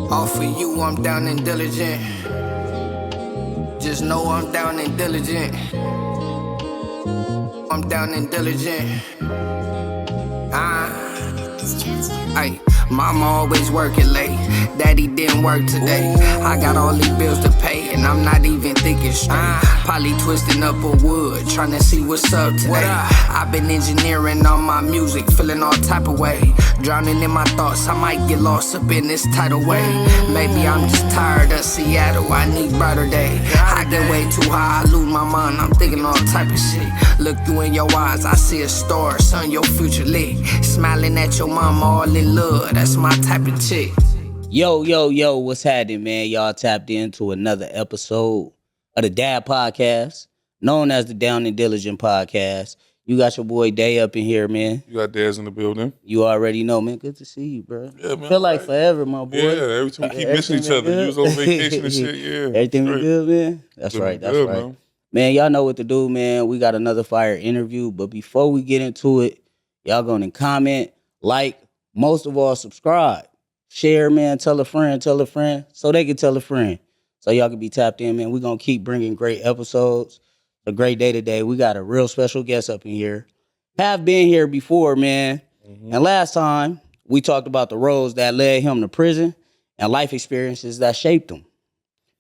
All for you, I'm down and diligent. Just know I'm down and diligent. I'm down and diligent. Ay, mama always working late. Daddy didn't work today. I got all these bills to pay, and I'm not even thinking straight. Probably twisting up a wood, trying to see what's up today. I've been engineering all my music, feeling all type of way. Drowning in my thoughts, I might get lost up in this tidal wave. Maybe I'm just tired of Seattle, I need brighter day. I get way too high, I lose my mind, I'm thinking all type of shit. Look you in your eyes, I see a star, son, your future lit. Smiling at your mama, all in love, that's my type of chick. Yo, what's happening, man? Y'all tapped into another episode of the D.A.D Podcast, known as the Down and Diligent Podcast. You got your boy Day up in here, man. You got Daz in the building. You already know, man. Good to see you, bro. Yeah, man. Feel like forever, my boy. Yeah, every time we keep missing each other. You was on vacation and shit, yeah. Everything was good, man? That's right. Man, y'all know what to do, man. We got another fire interview, but before we get into it, y'all gonna comment, like, most of all, subscribe. Share, man, tell a friend, so they can tell a friend. So y'all can be tapped in, man. We're going to keep bringing great episodes. A great day today. We got a real special guest up in here. Have been here before, man. Mm-hmm. And last time, we talked about the roads that led him to prison and life experiences that shaped him.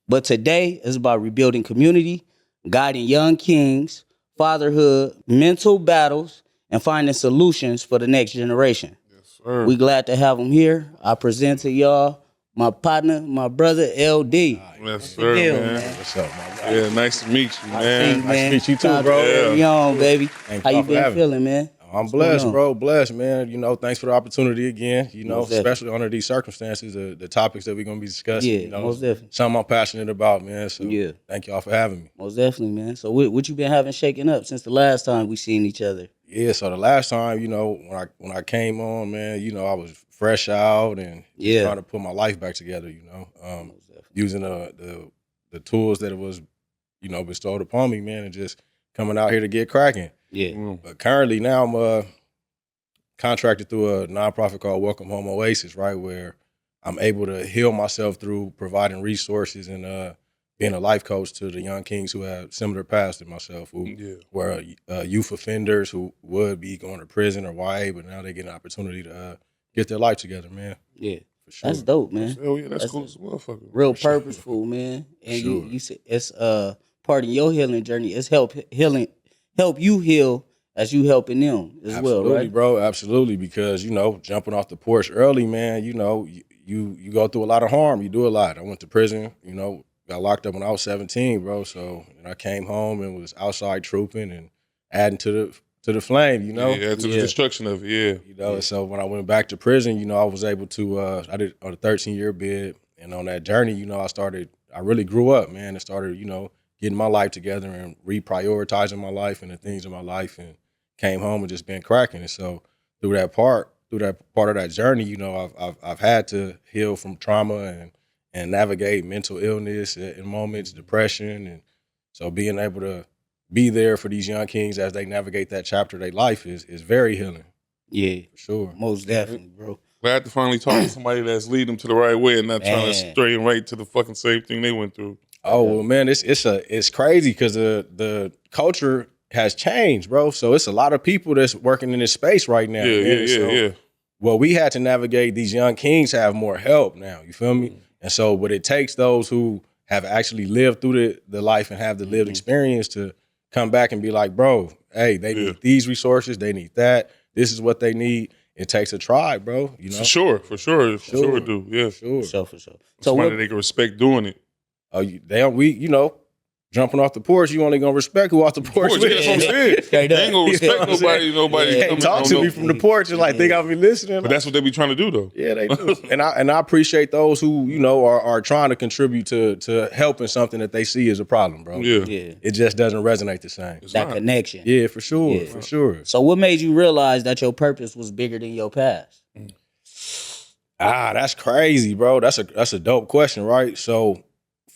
But today is about rebuilding community, guiding young kings, fatherhood, mental battles, and finding solutions for the next generation. We glad to have him here. I present to y'all my partner, my brother, LD. Yes, sir, man. What's up, my brother? Yeah, nice to meet you, man. Nice to meet you too, bro. Yeah. Young, baby. How you been feeling, man? I'm blessed, bro. Blessed, man. You know, thanks for the opportunity again. You know, especially under these circumstances, the topics that we're going to be discussing. Yeah, you know, most definitely. Something I'm passionate about, man. So yeah. Thank y'all for having me. Most definitely, man. So what you been having shaking up since the last time we seen each other? Yeah, so the last time, you know, when I came on, man, you know, I was fresh out and just trying to put my life back together, you know, using the tools that it was, you know, bestowed upon me, man, and just coming out here to get cracking. Yeah. But currently now I'm contracted through a nonprofit called Welcome Home Oasis, right, where I'm able to heal myself through providing resources and being a life coach to the young kings who have similar paths to myself, who were youth offenders who would be going to prison or YA, but now they get an opportunity to get their life together, man. Yeah. For sure. That's dope, man. Oh, yeah, that's cool as a motherfucker. Real purposeful, man. And you said it's part of your healing journey. It's help you heal as you helping them as well, right? Absolutely, bro. Absolutely. Because, you know, jumping off the porch early, man, you know, you go through a lot of harm. You do a lot. I went to prison, you know, got locked up when I was 17, bro. So I came home and was outside trooping and adding to the flame, you know? Yeah, to the destruction of it, yeah. You know, so when I went back to prison, you know, I was able to, I did on a 13-year bid. And on that journey, you know, I really grew up, man, and started, you know, getting my life together and reprioritizing my life and the things in my life, and came home and just been cracking. And so through that part of that journey, you know, I've had to heal from trauma and navigate mental illness in moments, depression. And so being able to be there for these young kings as they navigate that chapter of their life is very healing. Yeah. For sure. Most definitely, bro. Glad to finally talk to somebody that's leading them to the right way and not trying to stray and right to the fucking same thing they went through. Oh, well, man, it's crazy because the culture has changed, bro. So it's a lot of people that's working in this space right now. Yeah. Well, we had to navigate. These young kings have more help now. You feel me? And so what it takes those who have actually lived through the life and have the lived experience to come back and be like, bro, hey, they need these resources. They need that. This is what they need. It takes a tribe, bro. You know? For sure it do. Yeah. For sure. So somebody they can respect doing it. You know, jumping off the porch, you only gonna respect who off the porch. That's what I'm saying. They ain't gonna respect nobody. They can't talk to me from the porch and think I'll be listening. But that's what they be trying to do, though. Yeah, they do. and I appreciate those who, you know, are trying to contribute to helping something that they see as a problem, bro. Yeah. It just doesn't resonate the same. That connection. Yeah, for sure. For sure. So what made you realize that your purpose was bigger than your past? That's crazy, bro. That's a dope question, right? So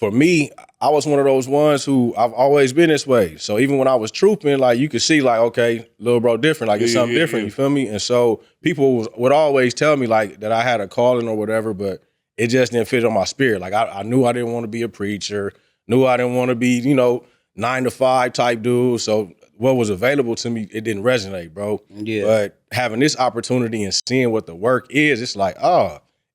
for me, I was one of those ones who I've always been this way. So even when I was trooping, like you could see, like, okay, little bro different, like it's something different. You feel me? And so people would always tell me like that I had a calling or whatever, but it just didn't fit on my spirit. Like I knew I didn't want to be a preacher, knew I didn't want to be, 9 to 5 type dude. So what was available to me, it didn't resonate, bro. Yeah. But having this opportunity and seeing what the work is, it's like,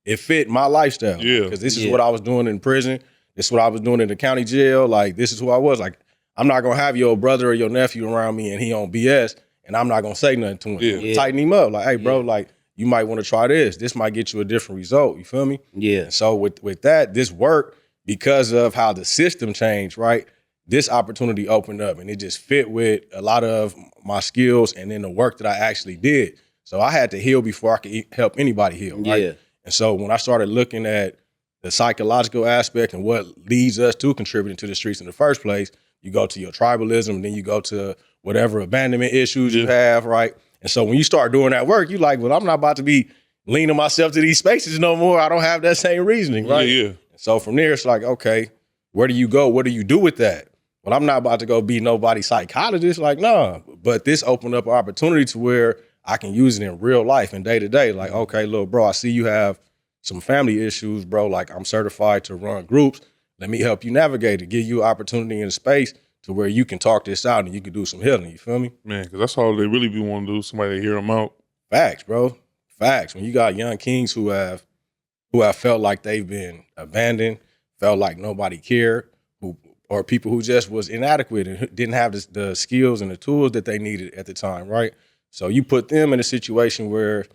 it fit my lifestyle. Yeah. Because this is what I was doing in prison. This is what I was doing in the county jail. Like, this is who I was. Like, I'm not going to have your brother or your nephew around me and he on BS and I'm not going to say nothing to him. Yeah. Tighten him up. Like, hey, bro, like, you might want to try this. This might get you a different result. You feel me? Yeah. And so with that, this work, because of how the system changed, right? This opportunity opened up and it just fit with a lot of my skills and then the work that I actually did. So I had to heal before I could help anybody heal, right? Yeah. And so when I started looking at the psychological aspect and what leads us to contributing to the streets in the first place, you go to your tribalism, and then you go to whatever abandonment issues you have, right? And so when you start doing that work, you're like, well, I'm not about to be leaning myself to these spaces no more. I don't have that same reasoning, right? Yeah. So from there, it's like, okay, where do you go? What do you do with that? Well, I'm not about to go be nobody's psychologist. Like, nah. But this opened up an opportunity to where I can use it in real life and day to day. Like, okay, little bro, I see you have some family issues, bro. Like, I'm certified to run groups. Let me help you navigate it, give you an opportunity in a space to where you can talk this out and you can do some healing. You feel me? Man, because that's all they really be wanting to do, somebody to hear them out. Facts, bro. Facts. When you got young kings who have felt like they've been abandoned, felt like nobody cared, or people who just was inadequate and didn't have the skills and the tools that they needed at the time, right? So you put them in a situation where,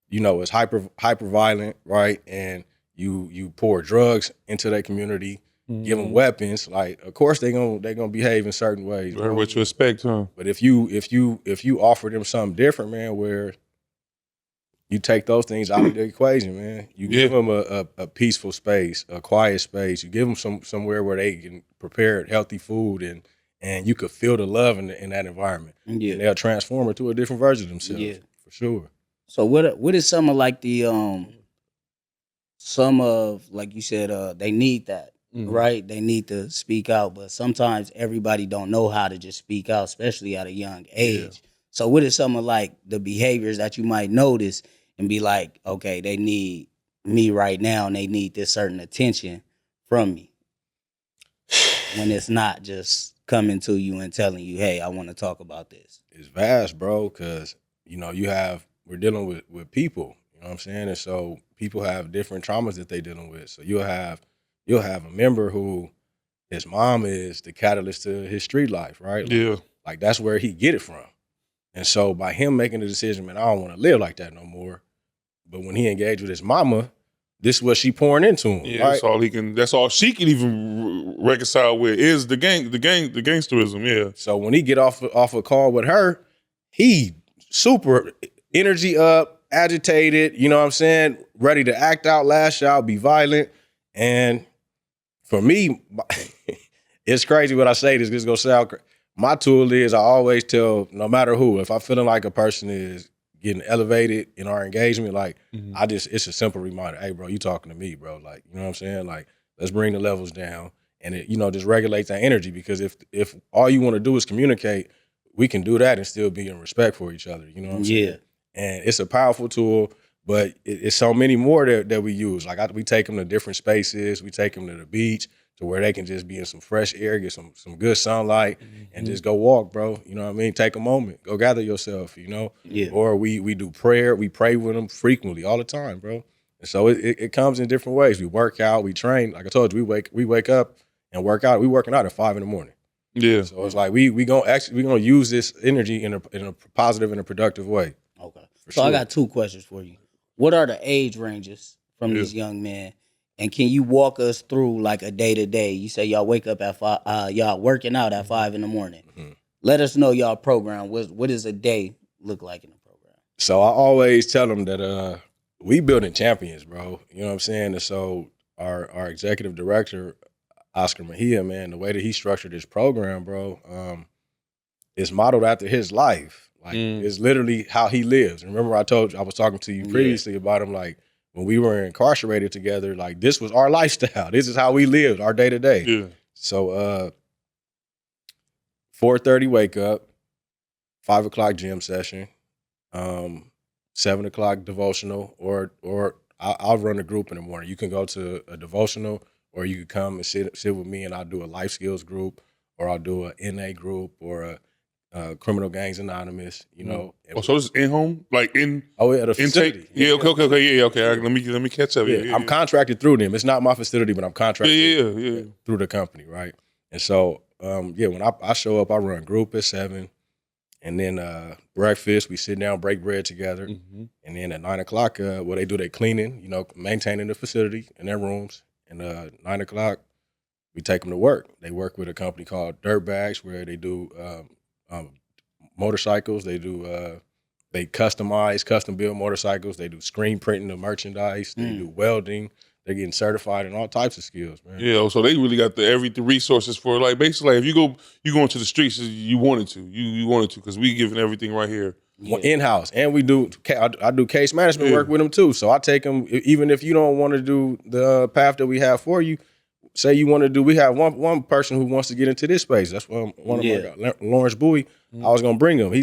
it's hyper violent, right? And you pour drugs into their community, give them weapons. Like, of course they gonna behave in certain ways. Learn what you expect, huh? But if you offer them something different, man, where you take those things out of the equation, man. You give them a peaceful space, a quiet space. You give them somewhere where they can prepare healthy food and you could feel the love in that environment. Yeah. And they'll transform into a different version of themselves, for sure. So what is some of like the some of, like you said, they need that, right? They need to speak out, but sometimes everybody don't know how to just speak out, especially at a young age. So what is some of like the behaviors that you might notice and be like, okay, they need me right now and they need this certain attention from me when it's not just coming to you and telling you, hey, I want to talk about this? It's vast, bro, because, we're dealing with people, you know what I'm saying? And so people have different traumas that they're dealing with. So you'll have a member who his mom is the catalyst to his street life, right? Like that's where he get it from. And so by him making the decision, man, I don't want to live like that no more. But when he engaged with his mama, this is what she pouring into him. Yeah, right? that's all she can even reconcile with is the gangsterism, yeah. So when he get off a call with her, he super energy up, agitated, you know what I'm saying? Ready to act out, lash out, be violent. And for me, it's crazy when I say this, it's gonna sound crazy. My tool is I always tell, no matter who, if I'm feeling like a person is getting elevated in our engagement, like it's a simple reminder, hey bro, you talking to me, bro. Like, you know what I'm saying? Like, let's bring the levels down. And it, just regulates that energy, because if all you want to do is communicate, we can do that and still be in respect for each other. You know what I'm saying? And it's a powerful tool, but it's so many more that we use. Like we take them to different spaces. We take them to the beach to where they can just be in some fresh air, get some good sunlight, and just go walk, bro. You know what I mean? Take a moment. Go gather yourself, Yeah. Or we do prayer. We pray with them frequently, all the time, bro. And so it comes in different ways. We work out. We train. Like I told you, we wake up and work out. We working out at 5 a.m. Yeah. So it's like we gonna use this energy in a positive and a productive way. Okay. So I got 2 questions for you. What are the age ranges from these young men? And can you walk us through like a day to day? You say y'all wake up at 5, y'all working out at 5 a.m. Let us know y'all program. What does a day look like in the program? So I always tell them that we building champions, bro. You know what I'm saying? And so our executive director, Oscar Mejia, man, the way that he structured his program, bro, is modeled after his life. Like it's literally how he lives. And remember I was talking to you previously about him, like when we were incarcerated together, like this was our lifestyle. This is how we lived our day to day. Yeah. So 4:30 wake up, 5 o'clock gym session, 7 o'clock devotional, or I'll run a group in the morning. You can go to a devotional, or you can come and sit with me, and I'll do a life skills group, or I'll do a NA group, or a Criminal Gangs Anonymous. You know. Oh, so this is in home, like in? Oh yeah, the facility. Yeah. Okay. Yeah. Okay. Let me catch up. Yeah. I'm contracted through them. It's not my facility, but I'm contracted. Yeah. Through the company, right? And so, when I show up, I run group at 7. And then breakfast, we sit down, break bread together. Mm-hmm. And then at 9 o'clock, what they do, they cleaning, maintaining the facility in their rooms. And 9 o'clock, we take them to work. They work with a company called D.A.D, where they do motorcycles. They do they customize, custom build motorcycles. They do screen printing of merchandise. They do welding. They're getting certified in all types of skills, man. Yeah, so they really got the resources for, like, basically, like, if you go into the streets, you wanted to. You wanted to, because we giving everything right here. Yeah. In-house. And we do, I do case management work with them too. So I take them, even if you don't want to do the path that we have for you, say you want to do, we have one person who wants to get into this space. That's one of my, Lawrence Bowie, I was going to bring him.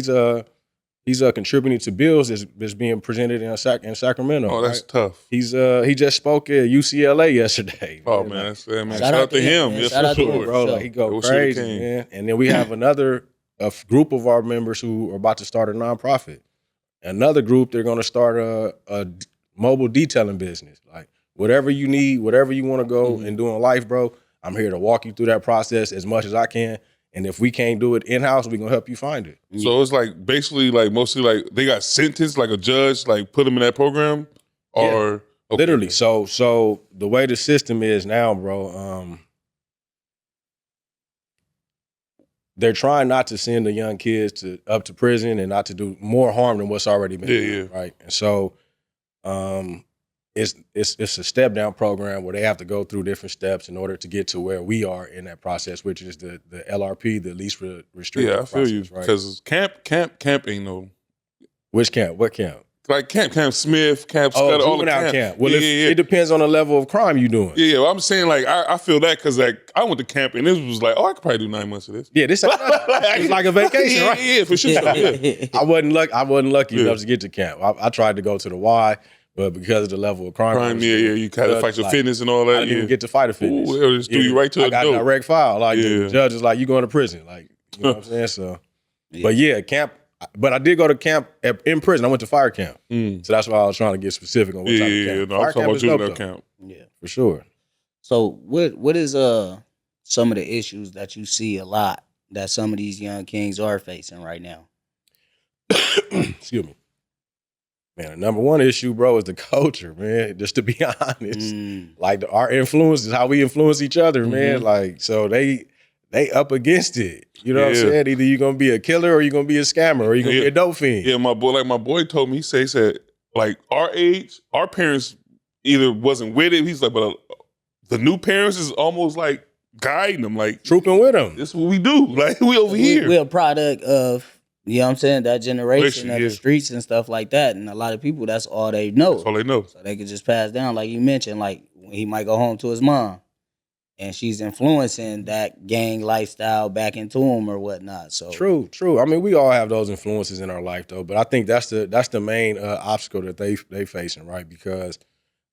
He's contributing to bills that's being presented in Sacramento. Oh, that's tough. He just spoke at UCLA yesterday. Oh man, shout out to him. Yes, shout out to him, bro. Like, he go crazy, man. And then we have a group of our members who are about to start a nonprofit. Another group, they're going to start a mobile detailing business. Like, whatever you need, whatever you want to go and do in life, bro, I'm here to walk you through that process as much as I can. And if we can't do it in-house, we're going to help you find it. So it's like basically like mostly like they got sentenced, like a judge, like put them in that program? Or okay. Literally. So the way the system is now, bro, they're trying not to send the young kids up to prison and not to do more harm than what's already been done, right? And so it's a step down program where they have to go through different steps in order to get to where we are in that process, which is the LRP, the least restrictive process. Yeah, I feel you. Because camp ain't no. Which camp? What camp? Like Camp Smith, Camp Scudder, all the camp. Well, it depends on the level of crime you're doing. Yeah, well, I'm saying like I feel that because like I went to camp and this was like, I could probably do 9 months of this. Yeah, this it's like a vacation, right? Yeah, for sure. Yeah. I wasn't lucky enough to get to camp. I tried to go to the Y. But because of the level of crime, you kind of fight your fitness and all that. I didn't even get to fight a fitness. Ooh, just threw you right to a got direct file. Like the judge is like, you going to prison. Like, you know what I'm saying? So, but camp. But I did go to camp in prison. I went to fire camp. So that's why I was trying to get specific on what type of camp. No, I'm talking about juvenile camp. Yeah, for sure. So what is some of the issues that you see a lot that some of these young kings are facing right now? Excuse me. Man, the number one issue, bro, is the culture, man. Just to be honest, like our influence is how we influence each other, man. Like, so they up against it. You know what I'm saying? Either you're gonna be a killer or you're gonna be a scammer or you're gonna be a dope fiend. Yeah, my boy told me. He said like our age, our parents either wasn't with it. He's like, but the new parents is almost like guiding them, like trooping with them. This is what we do. Like we over here. We're a product of. You know what I'm saying? That generation of the streets and stuff like that. And a lot of people, that's all they know. That's all they know. So they could just pass down, like you mentioned, like he might go home to his mom and she's influencing that gang lifestyle back into him or whatnot. So True. I mean, we all have those influences in our life though, but I think that's the main obstacle that they facing, right? Because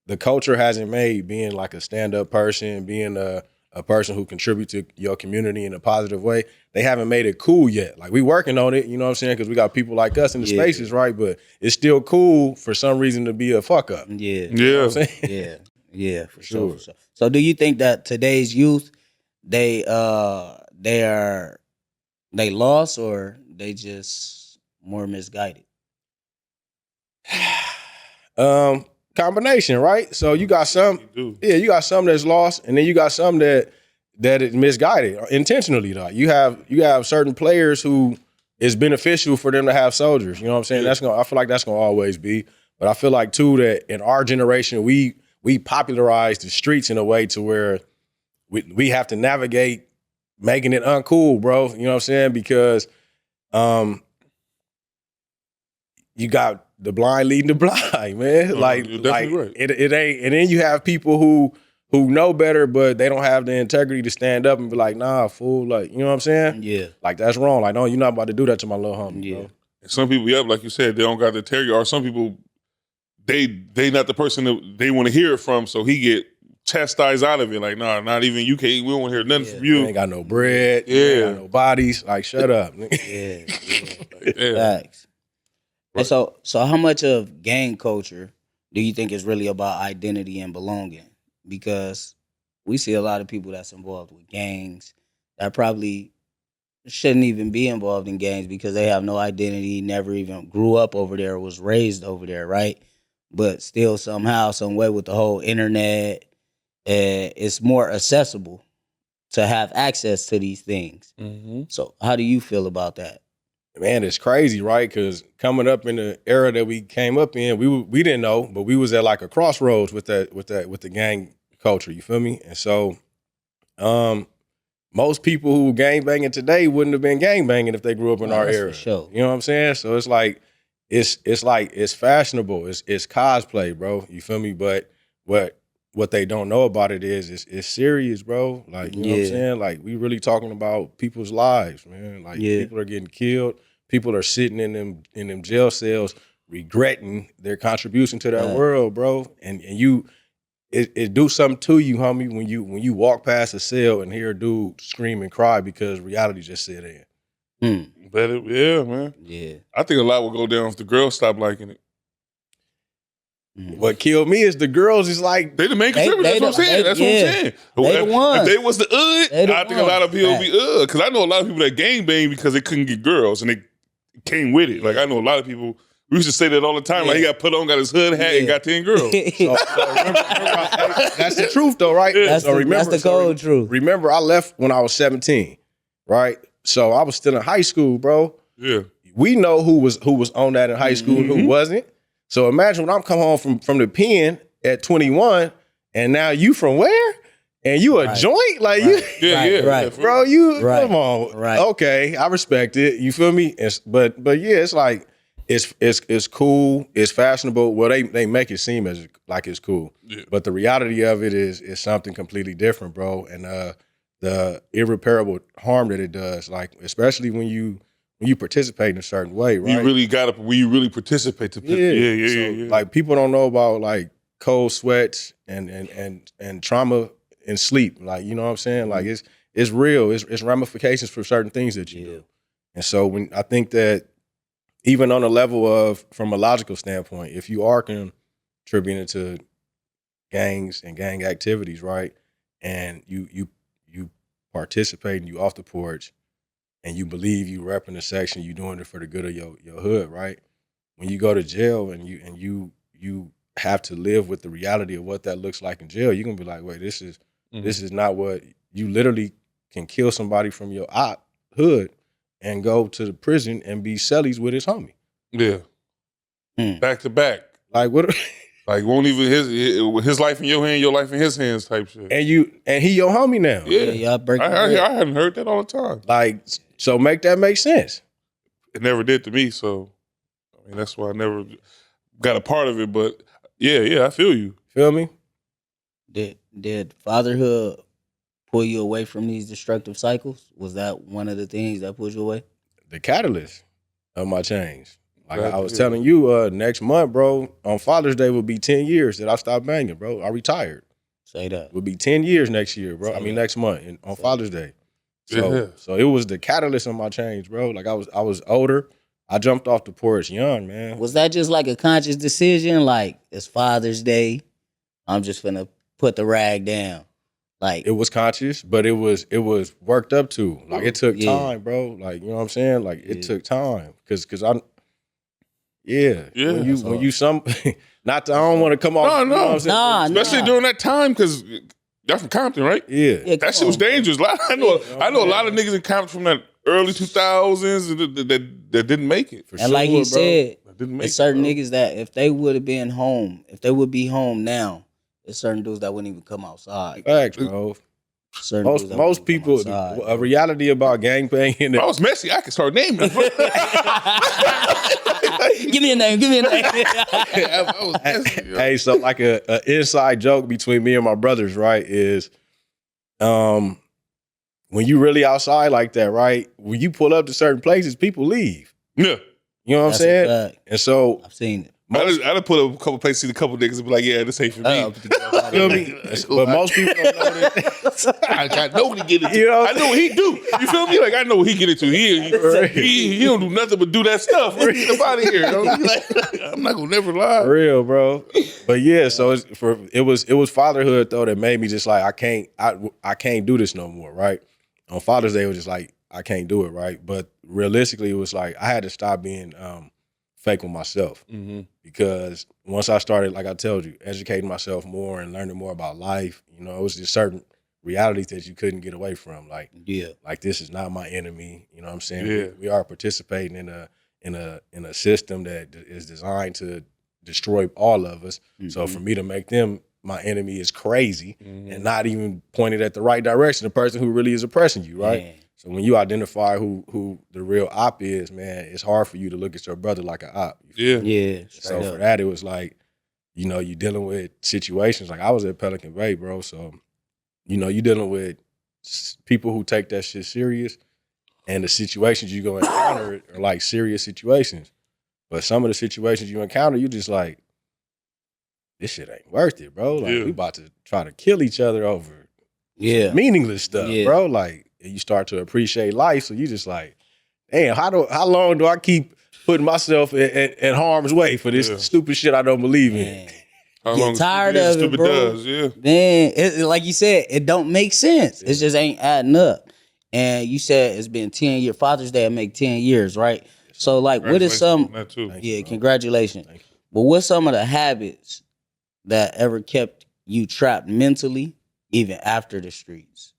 the culture hasn't made being like a stand-up person, being a person who contributes to your community in a positive way, they haven't made it cool yet. Like, we working on it, you know what I'm saying? Because we got people like us in the spaces, right? But it's still cool for some reason to be a fuck up. Yeah. You know what I'm saying? Yeah, for sure. So do you think that today's youth, they lost or they just more misguided? Combination, right? So you got some, you got some that's lost, and then you got some that is misguided intentionally. Though you have certain players who it's beneficial for them to have soldiers. You know what I'm saying? I feel like that's gonna always be. But I feel like too that in our generation we popularized the streets in a way to where we have to navigate making it uncool, bro. You know what I'm saying? Because you got the blind leading the blind, man. Right. It ain't. And then you have people who know better, but they don't have the integrity to stand up and be like, nah, fool. Like, you know what I'm saying? Yeah. Like, that's wrong. Like, no, you're not about to do that to my little homie. Yeah. Bro. And some people, like you said, they don't got the integrity. Or some people they not the person that they want to hear it from, so he get chastised out of it. Like, nah, not even you. Can't. We don't want to hear nothing from you. Ain't got no bread. Ain't got no bodies. Like, shut up. Facts. And so how much of gang culture do you think is really about identity and belonging? Because we see a lot of people that's involved with gangs that probably shouldn't even be involved in gangs because they have no identity, never even grew up over there, was raised over there, right? But still somehow, some way with the whole internet, it's more accessible to have access to these things. Mm-hmm. So how do you feel about that? Man, it's crazy, right? Because coming up in the era that we came up in, we didn't know, but we was at like a crossroads with the gang culture. You feel me? And so, most people who gang banging today wouldn't have been gang banging if they grew up in our era. For sure. You know what I'm saying? So it's like it's fashionable. It's cosplay, bro. You feel me? But what they don't know about it is it's serious, bro. Like, you know what I'm saying? Like, we really talking about people's lives, man. Like, people are getting killed. People are sitting in them jail cells regretting their contribution to that world, bro. And it do something to you, homie, when you walk past a cell and hear a dude scream and cry because reality just set in. Yeah, man. Yeah. I think a lot will go down if the girls stop liking it. What killed me is the girls is like they the main contributor. That's what I'm saying. That's what I'm saying. They the ones. If they was the I think a lot of people would be because I know a lot of people that gang bang because they couldn't get girls and they came with it. Like, I know a lot of people. We used to say that all the time. Like, he got put on, got his hood hat, and got 10 girls. So remember, that's the truth, though, right? That's the cold truth. Remember, I left when I was 17, right? So I was still in high school, bro. Yeah, we know who was on that in high school and who wasn't. So imagine when I'm come home from the pen at 21, and now you from where? And you a joint? Like, you, bro, you come on. Right. Okay, I respect it. You feel me? But yeah, it's like it's cool, it's fashionable. Well, they make it seem as like it's cool. Yeah. But the reality of it is something completely different, bro. And the irreparable harm that it does, like, especially when you participate in a certain way, right? You really when you really participate to yeah. Like, people don't know about like cold sweats and trauma and sleep. Like, you know what I'm saying? Like, it's real. It's ramifications for certain things that you do. And so when I think that even on a level of, from a logical standpoint, if you are contributing to gangs and gang activities, right, and you participate and you off the porch and you believe you repping the section, you doing it for the good of your hood, right? When you go to jail and you have to live with the reality of what that looks like in jail, you're gonna be like, wait, this is not what you literally can kill somebody from your hood and go to the prison and be cellies with his homie. Yeah. Back to back. Like, what? Like, won't even his life in your hand, your life in his hands type shit. And he your homie now. Yeah. I hadn't heard that all the time. Like, so make that make sense. It never did to me, so I mean, that's why I never got a part of it. But yeah, I feel you. Feel me? Did fatherhood pull you away from these destructive cycles? Was that one of the things that pulled you away? The catalyst of my change. Like I was telling you, next month, bro, on Father's Day will be 10 years that I stopped banging, bro. I retired. Say that. It will be 10 years next year, bro. Next month on Father's Day. So it was the catalyst of my change, bro. Like, I was older. I jumped off the porch young, man. Was that just like a conscious decision? Like, it's Father's Day, I'm just finna put the rag down. Like, it was conscious, but it was worked up to. Like, it took time, bro. Like, you know what I'm saying? Like, it took time. Cause I when you I don't want to come off. No. You know what I'm saying? Especially during that time, because y'all from Compton, right? Yeah. That shit was dangerous. I know a lot of niggas in Compton from that early 2000s that didn't make it. And like he said, there's certain niggas that if they would have been home, if they would be home now, there's certain dudes that wouldn't even come outside. Facts, bro. Most people, a reality about gangbanging. If I was messy, I could start naming. Give me a name. Hey, so like a inside joke between me and my brothers, right, is when you really outside like that, right, when you pull up to certain places, people leave. Yeah. You know what I'm saying? And so I've seen it. I done put a couple places, see a couple niggas and be like, yeah, this ain't for me. Feel me? But most people don't know that. I know what he get into. You know? I know what he do. You feel me? Like, I know what he get into. He don't do nothing but do that stuff. Get him out of here. I'm not gonna never lie. For real, bro. But yeah, so it was fatherhood though that made me just like I can't do this no more, right? On Father's Day, it was just like I can't do it, right? But realistically, it was like I had to stop being fake with myself because once I started, like I told you, educating myself more and learning more about life, you know, it was just certain realities that you couldn't get away from. Like, like this is not my enemy. You know what I'm saying? Yeah. We are participating in a system that is designed to destroy all of us. So for me to make them my enemy is crazy and not even pointed at the right direction, the person who really is oppressing you, right? Man. So when you identify who the real op is, man, it's hard for you to look at your brother like an op. Yeah. So for that, it was like, you know, you dealing with situations. Like I was at Pelican Bay, bro. So, you know, you dealing with people who take that shit serious, and the situations you go encounter are like serious situations. But some of the situations you encounter, you just like, this shit ain't worth it, bro. Like we about to try to kill each other over meaningless stuff, bro. Like, and you start to appreciate life, so you just like, damn, how long do I keep putting myself in harm's way for this stupid shit I don't believe in? How long tired of it, bro. Then, like you said, it don't make sense. It just ain't adding up. And you said it's been 10 years. Father's Day will make 10 years, right? So, like, what is some? Congratulations. But what's some of the habits that ever kept you trapped mentally, even after the streets?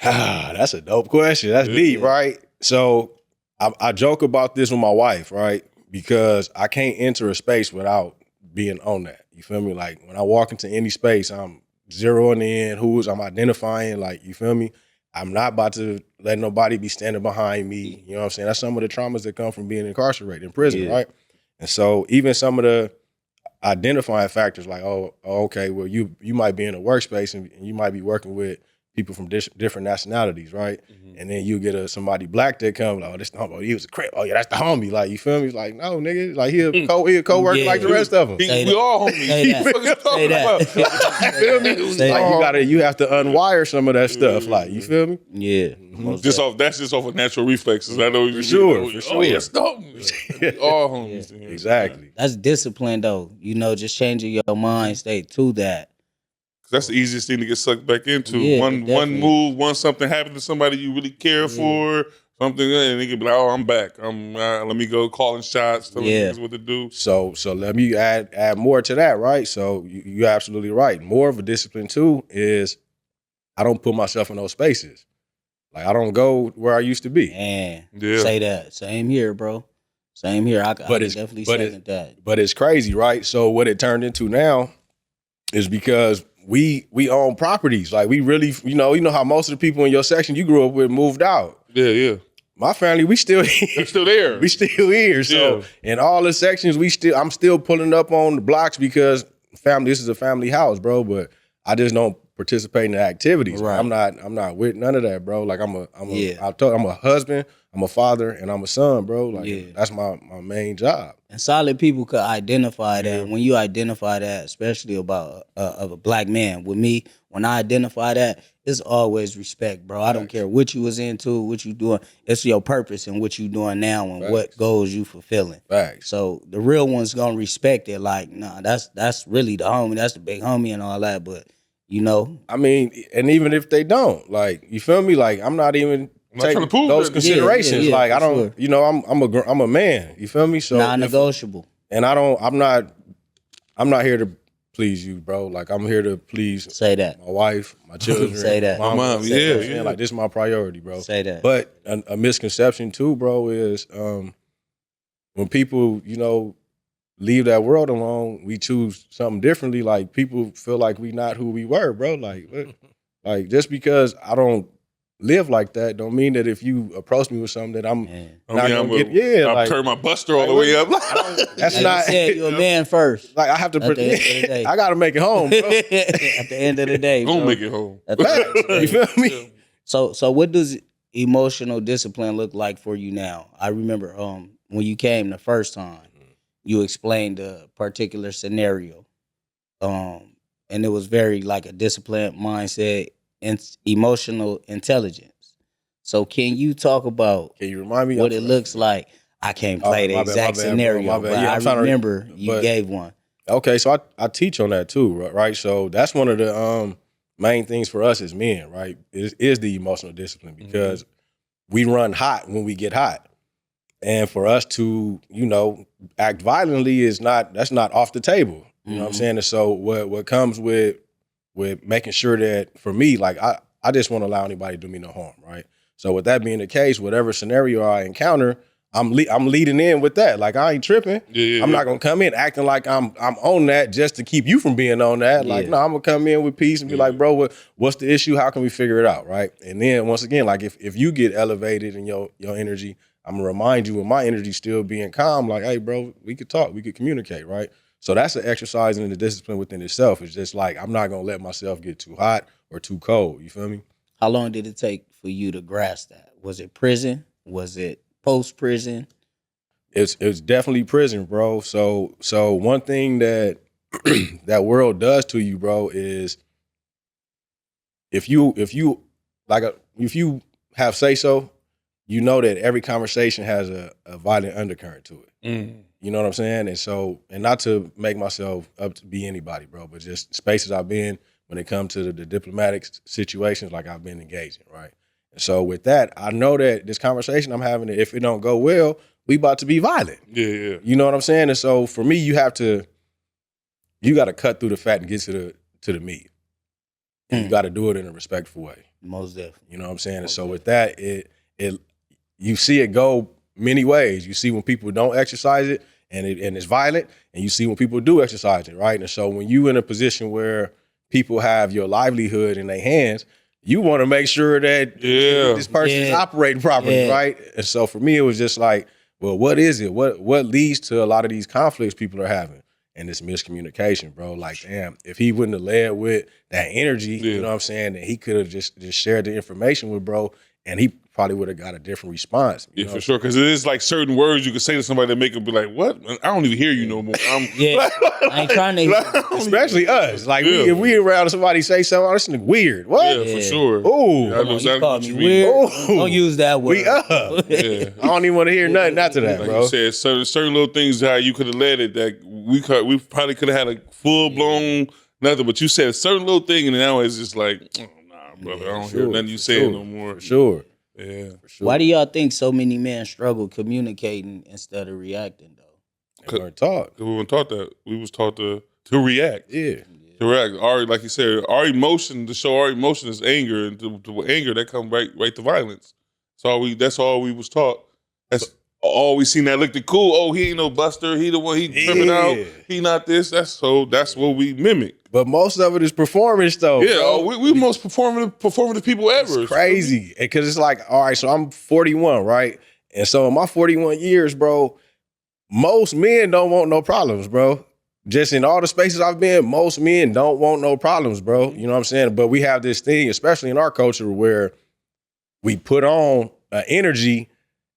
That's a dope question. That's deep, right? So I joke about this with my wife, right? Because I can't enter a space without being on that. You feel me? Like when I walk into any space, I'm zeroing in I'm identifying, like, you feel me? I'm not about to let nobody be standing behind me. You know what I'm saying? That's some of the traumas that come from being incarcerated in prison, right? And so even some of the identifying factors like, okay, well, you might be in a workspace and you might be working with people from different nationalities, right? And then you get somebody black that come, like, he was a crip. Oh yeah, that's the homie. Like, you feel me? It's like, no, nigga, like he a co-worker like the rest of them. We all homies. Say that. You feel me? Like you have to unwire some of that stuff. Like, you feel me? Yeah. That's just off of natural reflexes. I know for sure. Oh yeah, stop. All homies. Exactly. That's discipline though. You know, just changing your mind state to that. That's the easiest thing to get sucked back into. One move, something happened to somebody you really care for, something, and they can be like, "Oh, I'm back. Let me go calling shots, telling niggas what to do." So let me add more to that, right? So you're absolutely right. More of a discipline too is I don't put myself in those spaces. Like I don't go where I used to be. Say that. Same here, bro. Same here. I definitely second that. But it's crazy, right? So what it turned into now is because we own properties. Like we really, you know how most of the people in your section you grew up with moved out. Yeah. My family, we still here. They're still there. We still here. So in all the sections, I'm still pulling up on the blocks because this is a family house, bro. But I just don't participate in the activities. Right. I'm not with none of that, bro. Like I'm a husband, I'm a father, and I'm a son, bro. Like that's my main job. And solid people could identify that. When you identify that, especially about of a black man, with me, when I identify that, it's always respect, bro. I don't care what you was into, what you doing. It's your purpose and what you doing now and what goals you fulfilling. Facts. So the real one's gonna respect it. Like, nah, that's really the homie. That's the big homie and all that. But you know, I mean, and even if they don't, like, you feel me? Like, I'm not even taking those considerations. Like, I don't, I'm a man. You feel me? So non-negotiable. And I'm not here to please you, bro. Like, I'm here to please my wife, my children, say that, my mom. Like, this is my priority, bro. Say that. But a misconception too, bro, is when people, leave that world alone, we choose something differently. Like, people feel like we not who we were, bro. Like just because I don't live like that don't mean that if you approach me with something that I'm not gonna get. I'll turn my buster all the way up. That's like not. You're a man first. Like, I have to. I gotta make it home, bro. At the end of the day, gonna make it home. You feel me? So what does emotional discipline look like for you now? I remember when you came the first time. you explained a particular scenario. And it was very like a disciplined mindset and emotional intelligence. So can you talk about Can you remind me what it looks like? I can't play the exact scenario, but I remember you gave one. Okay, so I teach on that too, right? So that's one of the main things for us as men, right? Is the emotional discipline, because we run hot when we get hot. And for us to, act violently that's not off the table. You know what I'm saying? And so what comes with making sure that, for me, like I just won't allow anybody to do me no harm, right? So with that being the case, whatever scenario I encounter, I'm leading in with that. Like, I ain't tripping. I'm not gonna come in acting like I'm on that just to keep you from being on that. Like, no, I'm gonna come in with peace and be like, bro, what's the issue? How can we figure it out, right? And then once again, like if you get elevated in your energy, I'm gonna remind you, with my energy still being calm, like, hey, bro, we could talk, we could communicate, right? So that's an exercise in the discipline within itself. It's just like, I'm not gonna let myself get too hot or too cold. You feel me? How long did it take for you to grasp that? Was it prison? Was it post-prison? It's definitely prison, bro. So one thing that that world does to you, bro, is if you have say so, you know that every conversation has a violent undercurrent to it. Mm-hmm. You know what I'm saying? And not to make myself up to be anybody, bro, but just spaces I've been when it comes to the diplomatic situations, like I've been engaged in, right? And so with that, I know that this conversation I'm having, if it don't go well, we about to be violent. Yeah. You know what I'm saying? And so for me, you got to cut through the fat and get to the meat. And you got to do it in a respectful way. Most definitely. You know what I'm saying? And so with that, it you see it go many ways. You see when people don't exercise it and it's violent, and you see when people do exercise it, right? And so when you in a position where people have your livelihood in their hands, you want to make sure that this person is operating properly, right? And so for me, it was just like, well, what is it? What leads to a lot of these conflicts people are having? And it's miscommunication, bro. Like, damn, if he wouldn't have led with that energy, you know what I'm saying, then he could have just shared the information with bro, and he probably would have got a different response. Yeah, for sure. Because it is like certain words you could say to somebody that make them be like, what? I don't even hear you no more. I ain't trying to. Especially us. Like, if we around somebody say something, oh, this is weird. What? Yeah, for sure. Ooh. I know exactly what you mean. Don't use that word. We up. I don't even want to hear nothing after that, like bro. You said, certain little things how you could have led it that we probably could have had a full-blown nothing, but you said a certain little thing, and now it's just like, oh, nah, brother, I don't hear nothing you saying no more. For sure. Yeah. For sure. Why do y'all think so many men struggle communicating instead of reacting, though? They weren't taught. We weren't taught that. We was taught to react. Yeah. To react. Like you said, our emotion, to show our emotion is anger, and to anger, that comes right to violence. That's all we was taught. That's all we seen that looked cool. Oh, he ain't no buster. He the one, he tripping out. He not this. That's what we mimic. But most of it is performance, though. Yeah, we most performative people ever. It's crazy. Because it's like, all right, so I'm 41, right? And so in my 41 years, bro, most men don't want no problems, bro. Just in all the spaces I've been, most men don't want no problems, bro. You know what I'm saying? But we have this thing, especially in our culture, where we put on energy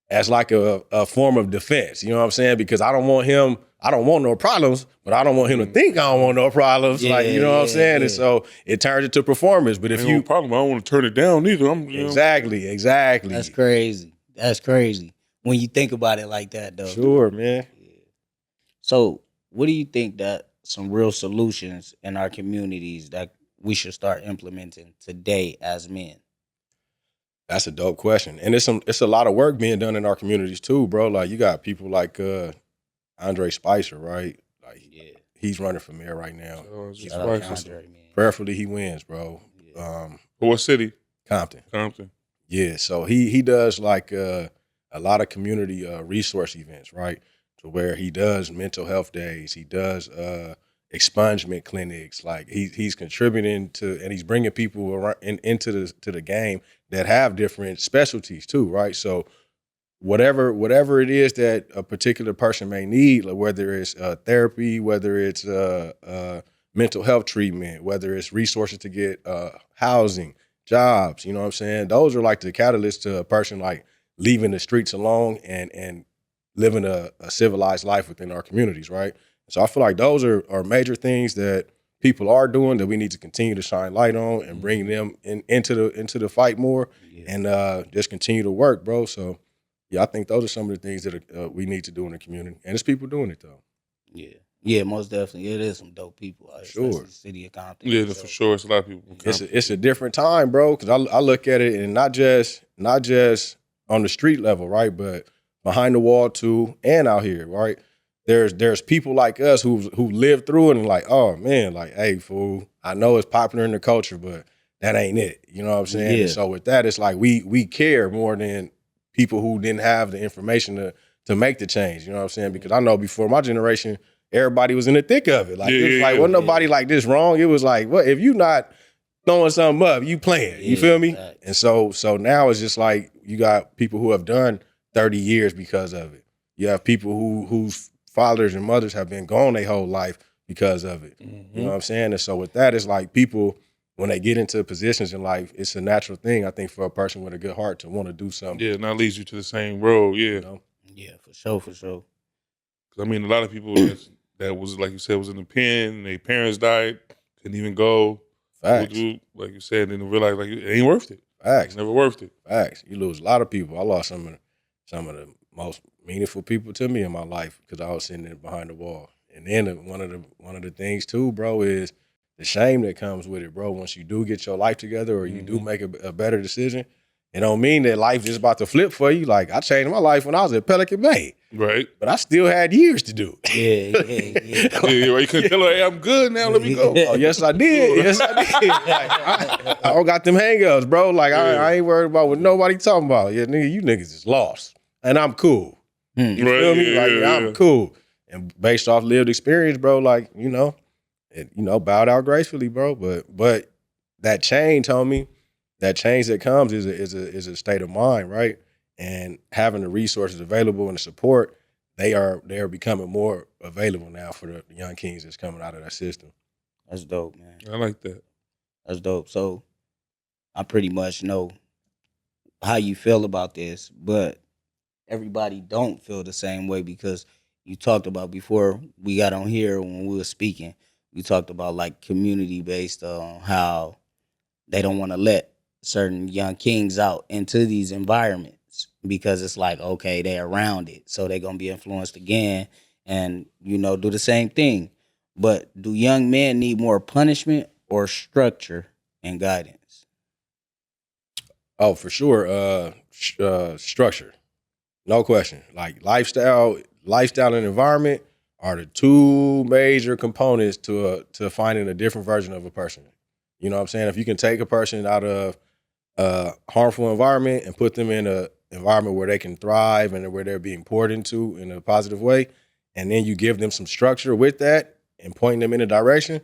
as like a form of defense. You know what I'm saying? Because I don't want no problems, but I don't want him to think I don't want no problems. You know what I'm saying? And so it turns into performance. But if you problem, I don't want to turn it down either. Exactly. That's crazy. When you think about it like that, though. Sure, man. So what do you think that some real solutions in our communities that we should start implementing today as men? That's a dope question. And it's a lot of work being done in our communities too, bro. Like, you got people like Andre Spicer, right? Like, he's running for mayor right now. Prayerfully he wins, bro. What city? Compton. Yeah, so he does like a lot of community resource events, right? To where he does mental health days, he does expungement clinics. Like, he's contributing to, and he's bringing people around into the game that have different specialties too, right? So whatever it is that a particular person may need, like whether it's therapy, whether it's mental health treatment, whether it's resources to get housing, jobs, you know what I'm saying? Those are like the catalyst to a person like leaving the streets alone and living a civilized life within our communities, right? So I feel like those are major things that people are doing that we need to continue to shine light on and bring them into the fight more, and just continue to work, bro. So yeah, I think those are some of the things that we need to do in the community, and there's people doing it though. Yeah, most definitely. It is some dope people. Sure. The city of Compton. Yeah, for sure. It's a lot of people. It's a different time, bro. Because I look at it, and not just on the street level, right, but behind the wall too, and out here, right. There's people like us who lived through it and like, oh man, like, hey, fool, I know it's popular in the culture, but that ain't it. You know what I'm saying? Yeah. And so with that, it's like we care more than people who didn't have the information to make the change. You know what I'm saying? Because I know before my generation, everybody was in the thick of it. Like it was like, wasn't nobody like this wrong. It was like, what if you not throwing something up, you playing. You feel me? Right. And so now it's just like you got people who have done 30 years because of it. You have people whose fathers and mothers have been gone their whole life because of it. You know what I'm saying? And so with that, it's like people, when they get into positions in life, it's a natural thing, I think, for a person with a good heart to want to do something. Yeah, and that leads you to the same road, You know? Yeah, for sure. 'Cause, I mean, a lot of people that was, like you said, was in the pen, and their parents died, couldn't even go. Facts. Like you said, and realize like it ain't worth it. Facts. It's never worth it. Facts. You lose a lot of people. I lost some of the most meaningful people to me in my life because I was sitting there behind the wall. And then one of the things too, bro, is the shame that comes with it, bro. Once you do get your life together or you do make a better decision, it don't mean that life is about to flip for you. Like I changed my life when I was at Pelican Bay. Right. But I still had years to do. Yeah. Yeah, you couldn't tell her, hey, I'm good now, let me go. Oh, yes, I did. Yes, I did. Like, I don't got them hang-ups, bro. Like, I ain't worried about what nobody talking about. Yeah, nigga, you niggas is lost. And I'm cool. You feel me? I'm cool. And based off lived experience, bro, like, bowed out gracefully, bro. But that change, homie, that change that comes is a state of mind, right? And having the resources available and the support, they are becoming more available now for the young kings that's coming out of that system. That's dope, man. I like that. That's dope. So I pretty much know how you feel about this, but everybody don't feel the same way because you talked about before we got on here when we were speaking, we talked about like community based on how they don't want to let certain young kings out into these environments because it's like, okay, they're around it. So they're going to be influenced again and, do the same thing. But do young men need more punishment or structure and guidance? Oh, for sure. Structure. No question. Like lifestyle and environment are the two major components to finding a different version of a person. You know what I'm saying? If you can take a person out of a harmful environment and put them in an environment where they can thrive and where they're being poured into in a positive way, and then you give them some structure with that and point them in a direction,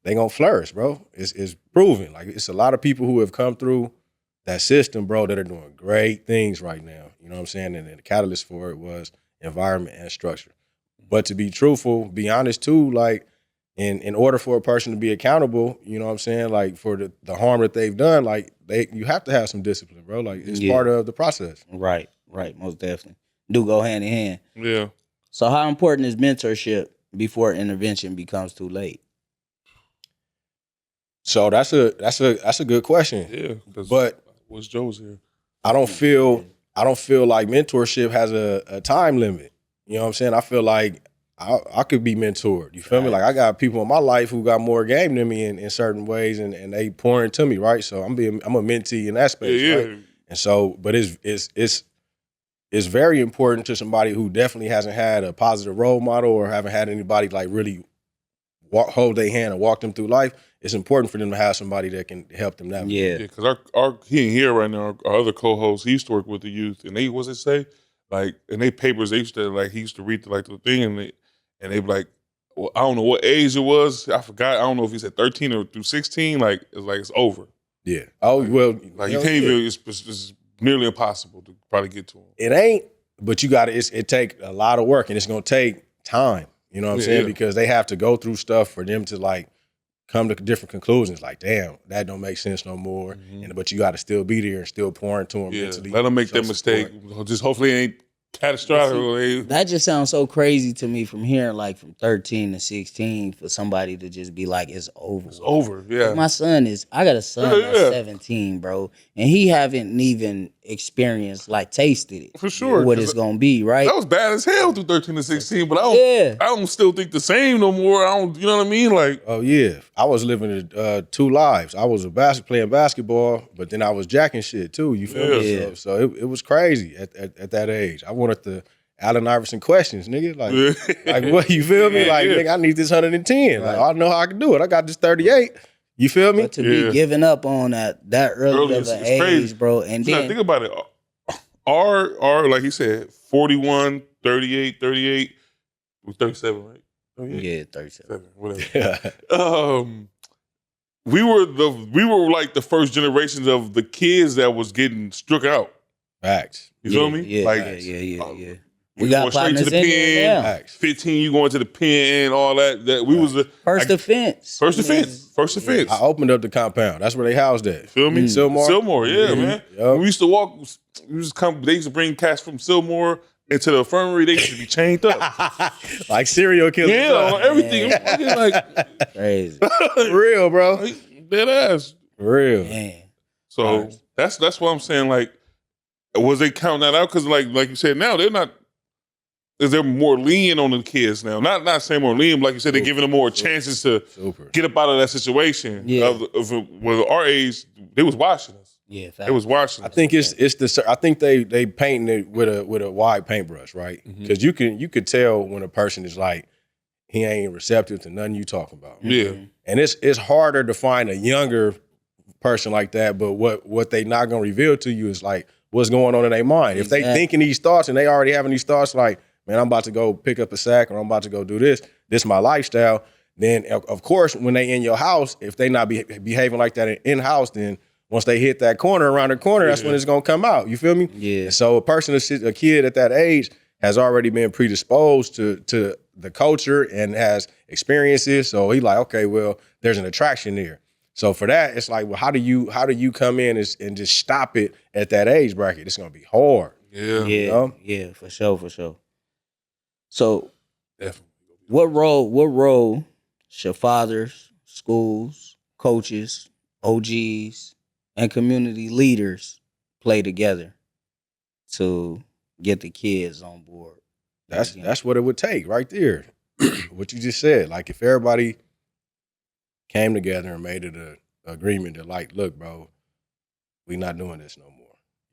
they gonna flourish, bro. It's proven. Like it's a lot of people who have come through that system, bro, that are doing great things right now. You know what I'm saying? And the catalyst for it was environment and structure. But to be truthful, be honest too, like in order for a person to be accountable, you know what I'm saying? Like for the harm that they've done, like you have to have some discipline, bro. Like it's part of the process. Right, most definitely. Do go hand in hand. Yeah. So how important is mentorship before intervention becomes too late? So that's a good question. Yeah. But what's Joe's here? I don't feel like mentorship has a time limit. You know what I'm saying? I feel like I could be mentored. You feel me? Like I got people in my life who got more game than me in certain ways, and they pour into me, right? So I'm a mentee in that space, right? And so, but it's very important to somebody who definitely hasn't had a positive role model or haven't had anybody like really hold their hand and walk them through life. It's important for them to have somebody that can help them navigate. Yeah, because he ain't here right now. Our other co-host, he used to work with the youth, and what's it say? Like in their papers, he used to read the thing, and they be like, well, I don't know what age it was. I forgot. I don't know if he said 13 or through 16. Like it's over. Yeah. Oh well. Like you can't even. It's nearly impossible to probably get to him. It ain't, but you got to. It take a lot of work, and it's gonna take time. You know what I'm saying? Yeah. Because they have to go through stuff for them to like come to different conclusions. Like, damn, that don't make sense no more. But you got to still be there and still pour into them mentally. Let them make that mistake. Just hopefully it ain't catastrophic. That just sounds so crazy to me from hearing like from 13 to 16 for somebody to just be like, it's over. It's over, yeah. I got a son that's 17, bro, and he haven't even experienced, like tasted it. For sure. What it's going to be, right? That was bad as hell through 13 to 16, but I don't still think the same no more. You know what I mean? Like, oh yeah, I was living two lives. I was playing basketball, but then I was jacking shit too. You feel me? Yeah. So it was crazy at that age. I wanted the Allen Iverson questions, nigga. Like what? You feel me? Like, nigga, I need this 110. Like, I know how I can do it. I got this 38. You feel me? But to be giving up on that early of an age, crazy. Bro. And then think about it. Our like he said, 41, 38, 37, right? Oh, yeah, 37. Whatever. We were like the first generations of the kids that was getting struck out. Facts. You feel me? Yeah, yeah. We got straight to the pen. 15, you going to the pen, all that. We was the first offense. First offense. I opened up the compound. That's where they housed at. Feel me? Silmore, yeah, man. Yep. We used to walk. They used to bring cats from Silmore into the infirmary. They used to be chained up like serial killers. Yeah, on everything. Like crazy. Real, bro. Like, dead ass. Real. Man. So that's what I'm saying. Like, was they counting that out? Because like you said, now they're not. Is there more lenient on the kids now? Not saying more lenient, but like you said, they're giving them more chances to get up out of that situation. Yeah. With our age, they was watching us. Yeah, they was watching us. I think I think they painting it with a wide paintbrush, right? Because you could tell when a person is like, he ain't receptive to nothing you talking about. Yeah. And it's harder to find a younger person like that, but what they not gonna reveal to you is like what's going on in their mind. If they thinking these thoughts and they already having these thoughts like, man, I'm about to go pick up a sack or I'm about to go do this. This is my lifestyle. Then, of course, when they in your house, if they not behaving like that in-house, then once they hit that corner, around the corner, that's when it's going to come out. You feel me? Yeah. So a kid at that age has already been predisposed to the culture and has experiences. So he like, okay, well, there's an attraction there. So for that, it's like, well, how do you come in and just stop it at that age bracket? It's going to be hard. Yeah. Yeah. You know? Yeah, for sure. So, definitely, what role should fathers, schools, coaches, OGs, and community leaders play together to get the kids on board? That's what it would take right there. What you just said. Like if everybody came together and made it an agreement that like, look, bro, we not doing this no more.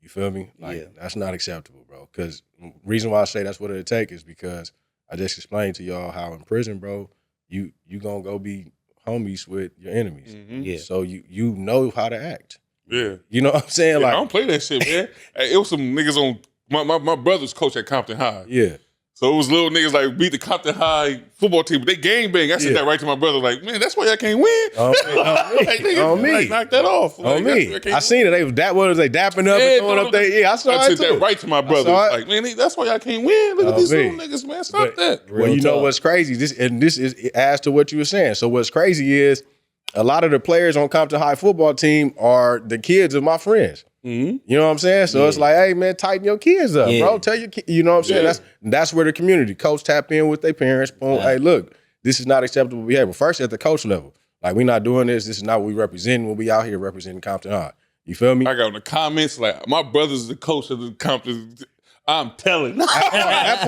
You feel me? Like that's not acceptable, bro. Because reason why I say that's what it'll take is because I just explained to y'all how in prison, bro, you gonna go be homies with your enemies. Mm-hmm. Yeah. So you know how to act. Yeah. You know what I'm saying? Yeah, like I don't play that shit, man. It was some niggas on my brother's coach at Compton High. Yeah. So it was little niggas like beat the Compton High football team, but they gang bang. I said that right to my brother, like, man, that's why y'all can't win. On me. Like, knock that off. On Like, me. I seen it. They dapping up and throwing up there. Yeah, I saw I it said too. that right to my brother. Like, man, that's why y'all can't win. Look at these little niggas, man. Stop that. Well, you know what's crazy? This adds to what you were saying. So what's crazy is a lot of the players on Compton High football team are the kids of my friends. Mm-hmm. You know what I'm saying? So it's like, hey man, tighten your kids up, bro. Tell your kids, you know what I'm saying? That's where the community coach tap in with their parents. Boom, hey, look, this is not acceptable behavior. First at the coach level, like we not doing this. This is not what we represent when we out here representing Compton High. You feel me? I got in the comments like, my brother's the coach of the Compton. I'm telling. That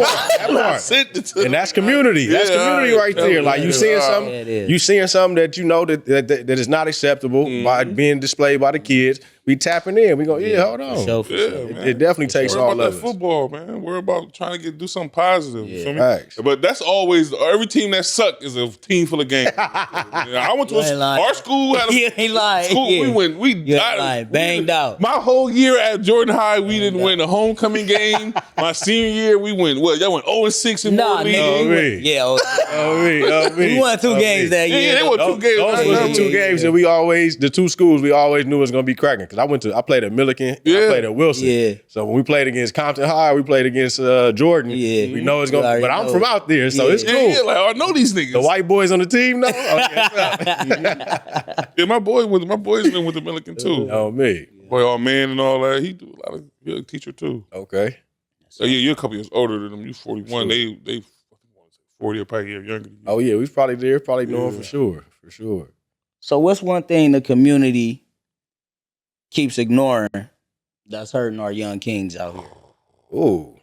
part. Sent it to And that's community. That's community right there. Like you seeing something that you know that is not acceptable by being displayed by the kids. We tapping in. We go, hold on. For sure. It definitely takes all of us. Football, man. We're about trying to do something positive. You feel me? Facts. But that's always every team that sucked is a team full of games. I went to our school. Had We banged out. My whole year at Jordan High, we didn't win a homecoming game. My senior year, we went. What? Y'all went 0-6 in Moore League. We won 2 games that year. Yeah, they won 2 games. Those were the 2 games that the 2 schools we always knew was gonna be cracking. Because I played at Milliken, I played at Wilson. Yeah. So when we played against Compton High, we played against Jordan. Yeah. We know it's gonna. But I'm from out there, so it's cool. Yeah, like I know these niggas. The white boys on the team, though. Yeah, my boys been with the Milliken too. Oh me, boy, all man and all that. He do a lot of. He's a teacher too. Okay. So yeah, you're a couple years older than them. You 41. Sure. They 40 or probably a year younger than you. Oh yeah, we was probably there, probably knowing for sure. So what's one thing the community keeps ignoring that's hurting our young kings out here? Ooh.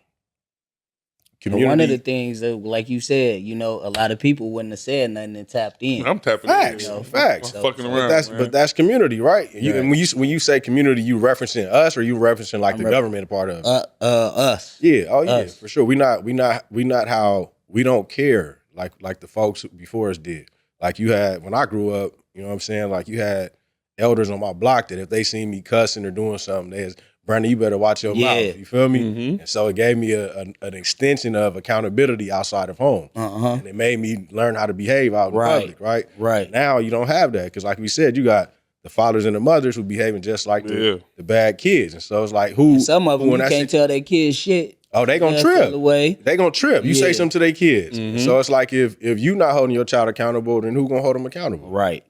Community. One of the things that, like you said, a lot of people wouldn't have said nothing and tapped in. I'm tapping in. Facts. I'm fucking around. But that's community, right? And when you say community, you referencing us or you referencing like the government part of it? Us. Yeah. Oh yeah, us. For sure. We not how we don't care like the folks before us did. Like you had when I grew up, you know what I'm saying? Like you had elders on my block that if they seen me cussing or doing something, they Brandon, you better watch your mouth. You feel me? Mm-hmm. And so it gave me an extension of accountability outside of home. And it made me learn how to behave out in public, right? Right. Now you don't have that because like we said, you got the fathers and the mothers who behaving just like the bad kids. And so it's like some of them you can't tell their kids shit. Oh, they gonna trip. They gonna trip. You say something to their kids. So it's like if you not holding your child accountable, then who gonna hold them accountable? Right.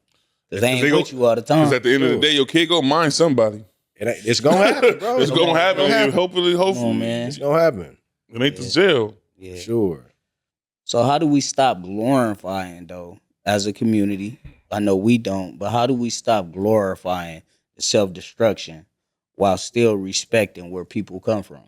They ain't with you all the time. Because at the end of the day, your kid gonna mind somebody. It's gonna happen, bro. It's gonna happen. Hopefully. Man. It's gonna happen. It ain't the jail. Yeah. Sure. So how do we stop glorifying though as a community? I know we don't, but how do we stop glorifying the self-destruction while still respecting where people come from?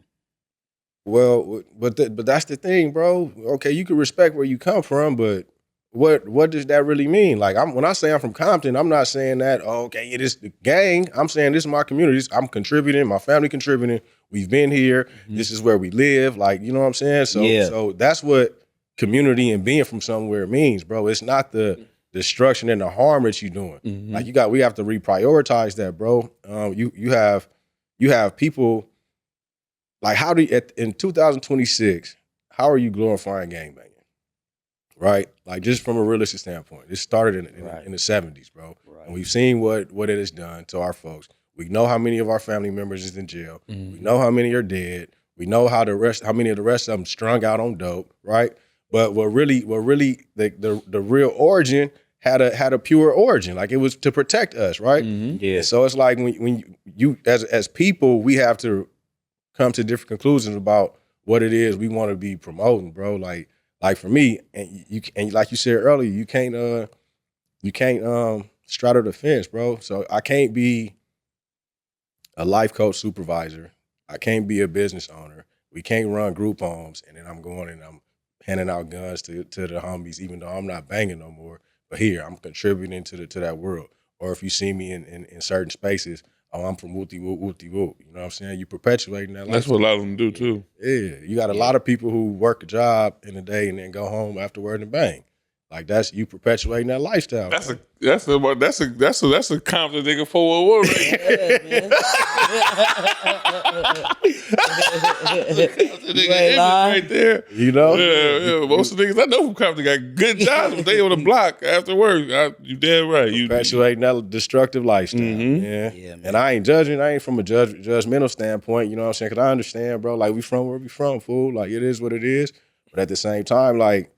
Well, but that's the thing, bro. Okay, you can respect where you come from, but what does that really mean? Like when I say I'm from Compton, I'm not saying that, it is the gang. I'm saying this is my community. I'm contributing, my family contributing. We've been here. This is where we live. Like, you know what I'm saying? So that's what community and being from somewhere means, bro. It's not the destruction and the harm that you're doing. Like we have to reprioritize that, bro. You have people like in 2026, how are you glorifying gangbanging? Right? Like just from a realistic standpoint. It started in the 70s, bro. Right. And we've seen what it has done to our folks. We know how many of our family members is in jail. We know how many are dead. We know how many of the rest of them strung out on dope, right? But what really the real origin had a pure origin. Like it was to protect us, right? Yeah. And so it's like when you as people, we have to come to different conclusions about what it is we want to be promoting, bro. Like for me, and like you said earlier, you can't straddle the fence, bro. So I can't be a life coach supervisor. I can't be a business owner. We can't run group homes, and then I'm going and I'm handing out guns to the homies, even though I'm not banging no more. But here, I'm contributing to that world. Or if you see me in certain spaces, I'm from wooty woo, wooty woo. You know what I'm saying? You perpetuating that. That's what a lot of them do too. Yeah, you got a lot of people who work a job in the day and then go home afterward and bang. Like that's you perpetuating that lifestyle. That's a confident nigga 401 right there. You know? Yeah. Most of the niggas I know from Compton got good jobs, but they on the block after work. You damn right. You perpetuating that destructive lifestyle. Yeah, man. And I ain't judging. I ain't from a judgmental standpoint. You know what I'm saying? Because I understand, bro. Like we from where we from, fool. Like it is what it is. But at the same time, like.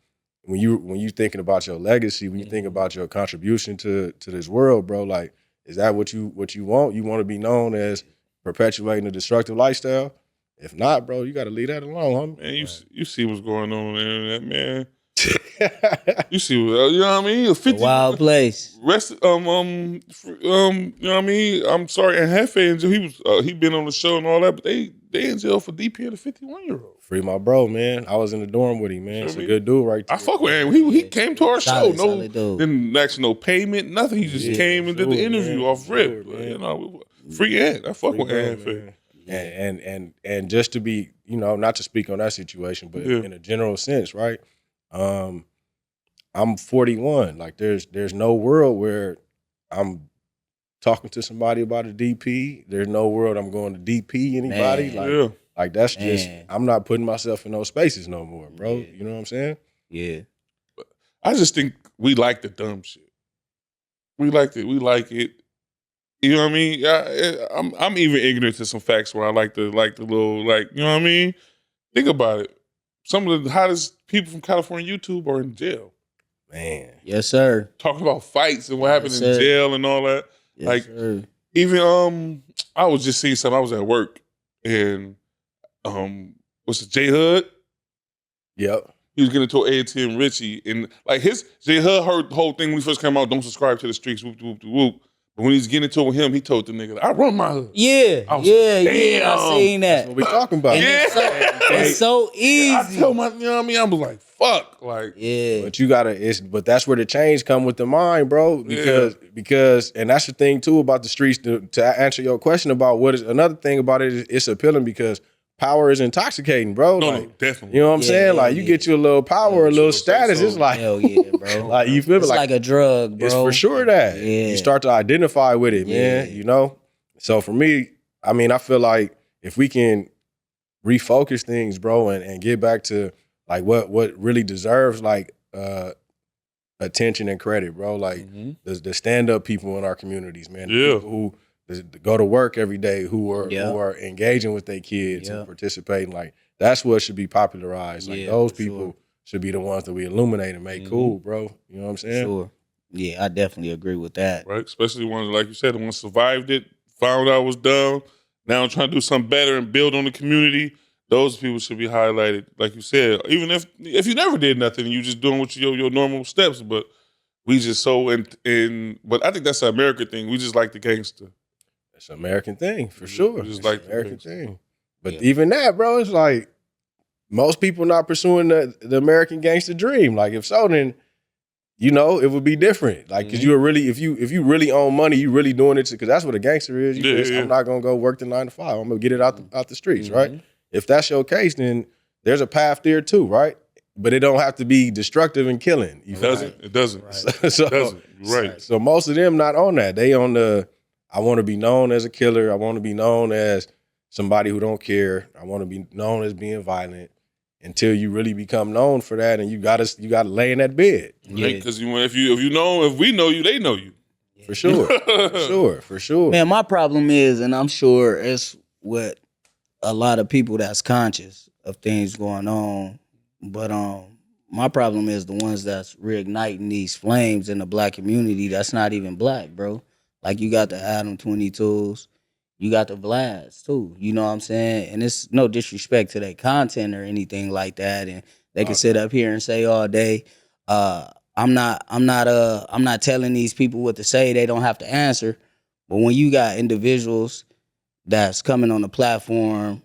When you thinking about your legacy, when you think about your contribution to this world, bro, like, is that what you want? You want to be known as perpetuating a destructive lifestyle? If not, bro, you got to leave that alone, homie. Man, you see what's going on on the internet, man. You see, you know what I mean? 50 wild place. Rest, you know what I mean? I'm sorry, and Hefe, he been on the show and all that, but they in jail for DP of a 51-year-old. Free my bro, man. I was in the dorm with him, man. It's a good dude right there. I fuck with him. He came to our show. Didn't ask no payment, nothing. He just came and did the interview off rip. Man. You know, free Ant. I fuck with Ant. And just to be, you know, not to speak on that situation, but in a general sense, right? I'm 41. Like there's no world where I'm talking to somebody about a DP. There's no world I'm going to DP anybody. Man. Like that's just, I'm not putting myself in those spaces no more, bro. Yeah. You know what I'm saying? Yeah. I just think we like the dumb shit. We like it. You know what I mean? I'm even ignorant to some facts where I like the little, you know what I mean? Think about it. Some of the hottest people from California YouTube are in jail. Man. Yes, sir. Talking about fights and what happened in jail and all that. Yes, sir. Even I was just seeing something. I was at work and what's it, J Hood? Yep. He was getting into A&T and Richie, and like J Hood heard the whole thing when he first came out. Don't subscribe to the streets, whoop whoop whoop. But when he's getting into it with him, he told the nigga, "I run my hood." Yeah, I seen that. That's what we talking about. It's so easy. I tell my, you know what I mean? I was like, "Fuck," like, yeah. But you gotta, but that's where the change come with the mind, bro. Because, and that's the thing too about the streets. To answer your question about what is another thing about it, is it's appealing because power is intoxicating, bro. No, definitely. You know what I'm saying? Like, you get you a little power, a little status. It's like, hell yeah, bro. like you feel it's like a drug, bro. It's for sure that you start to identify with it, man. Yeah. You know. So for me, I mean, I feel like if we can refocus things, bro, and get back to like what really deserves like attention and credit, bro. Like the stand up people in our communities, man. The people who go to work every day, who are engaging with their kids and participating. Like that's what should be popularized. Like those people should be the ones that we illuminate and make cool, bro. You know what I'm saying? Sure. Yeah, I definitely agree with that. Right, especially the ones like you said, the ones survived it, found out was dumb, now trying to do something better and build on the community. Those people should be highlighted, like you said. Even if you never did nothing, you just doing what your normal steps. But we just so in. But I think that's an American thing. We just like the gangster. It's an American thing for sure. Just it's like an American thing. But even that, bro, it's like most people not pursuing the American gangster dream. Like if so, then you know it would be different. Like because you're really if you really own money, you really doing it because that's what a gangster is. I'm not gonna go work the 9 to 5. I'm gonna get it out the streets, right? If that's your case, then there's a path there too, right? But it don't have to be destructive and killing. It doesn't. Right. It doesn't. Right. So most of them not on that. They on the I want to be known as a killer. I want to be known as somebody who don't care. I want to be known as being violent until you really become known for that, and you gotta lay in that bed. Yeah, because if we know you, they know you. For sure, for sure. Man, my problem is, and I'm sure it's what a lot of people that's conscious of things going on, but my problem is the ones that's reigniting these flames in the black community that's not even black, bro. Like you got the Adam 22s, you got the Vlads too. You know what I'm saying? And it's no disrespect to their content or anything like that. And they can sit up here and say all day, I'm not telling these people what to say. They don't have to answer. But when you got individuals that's coming on the platform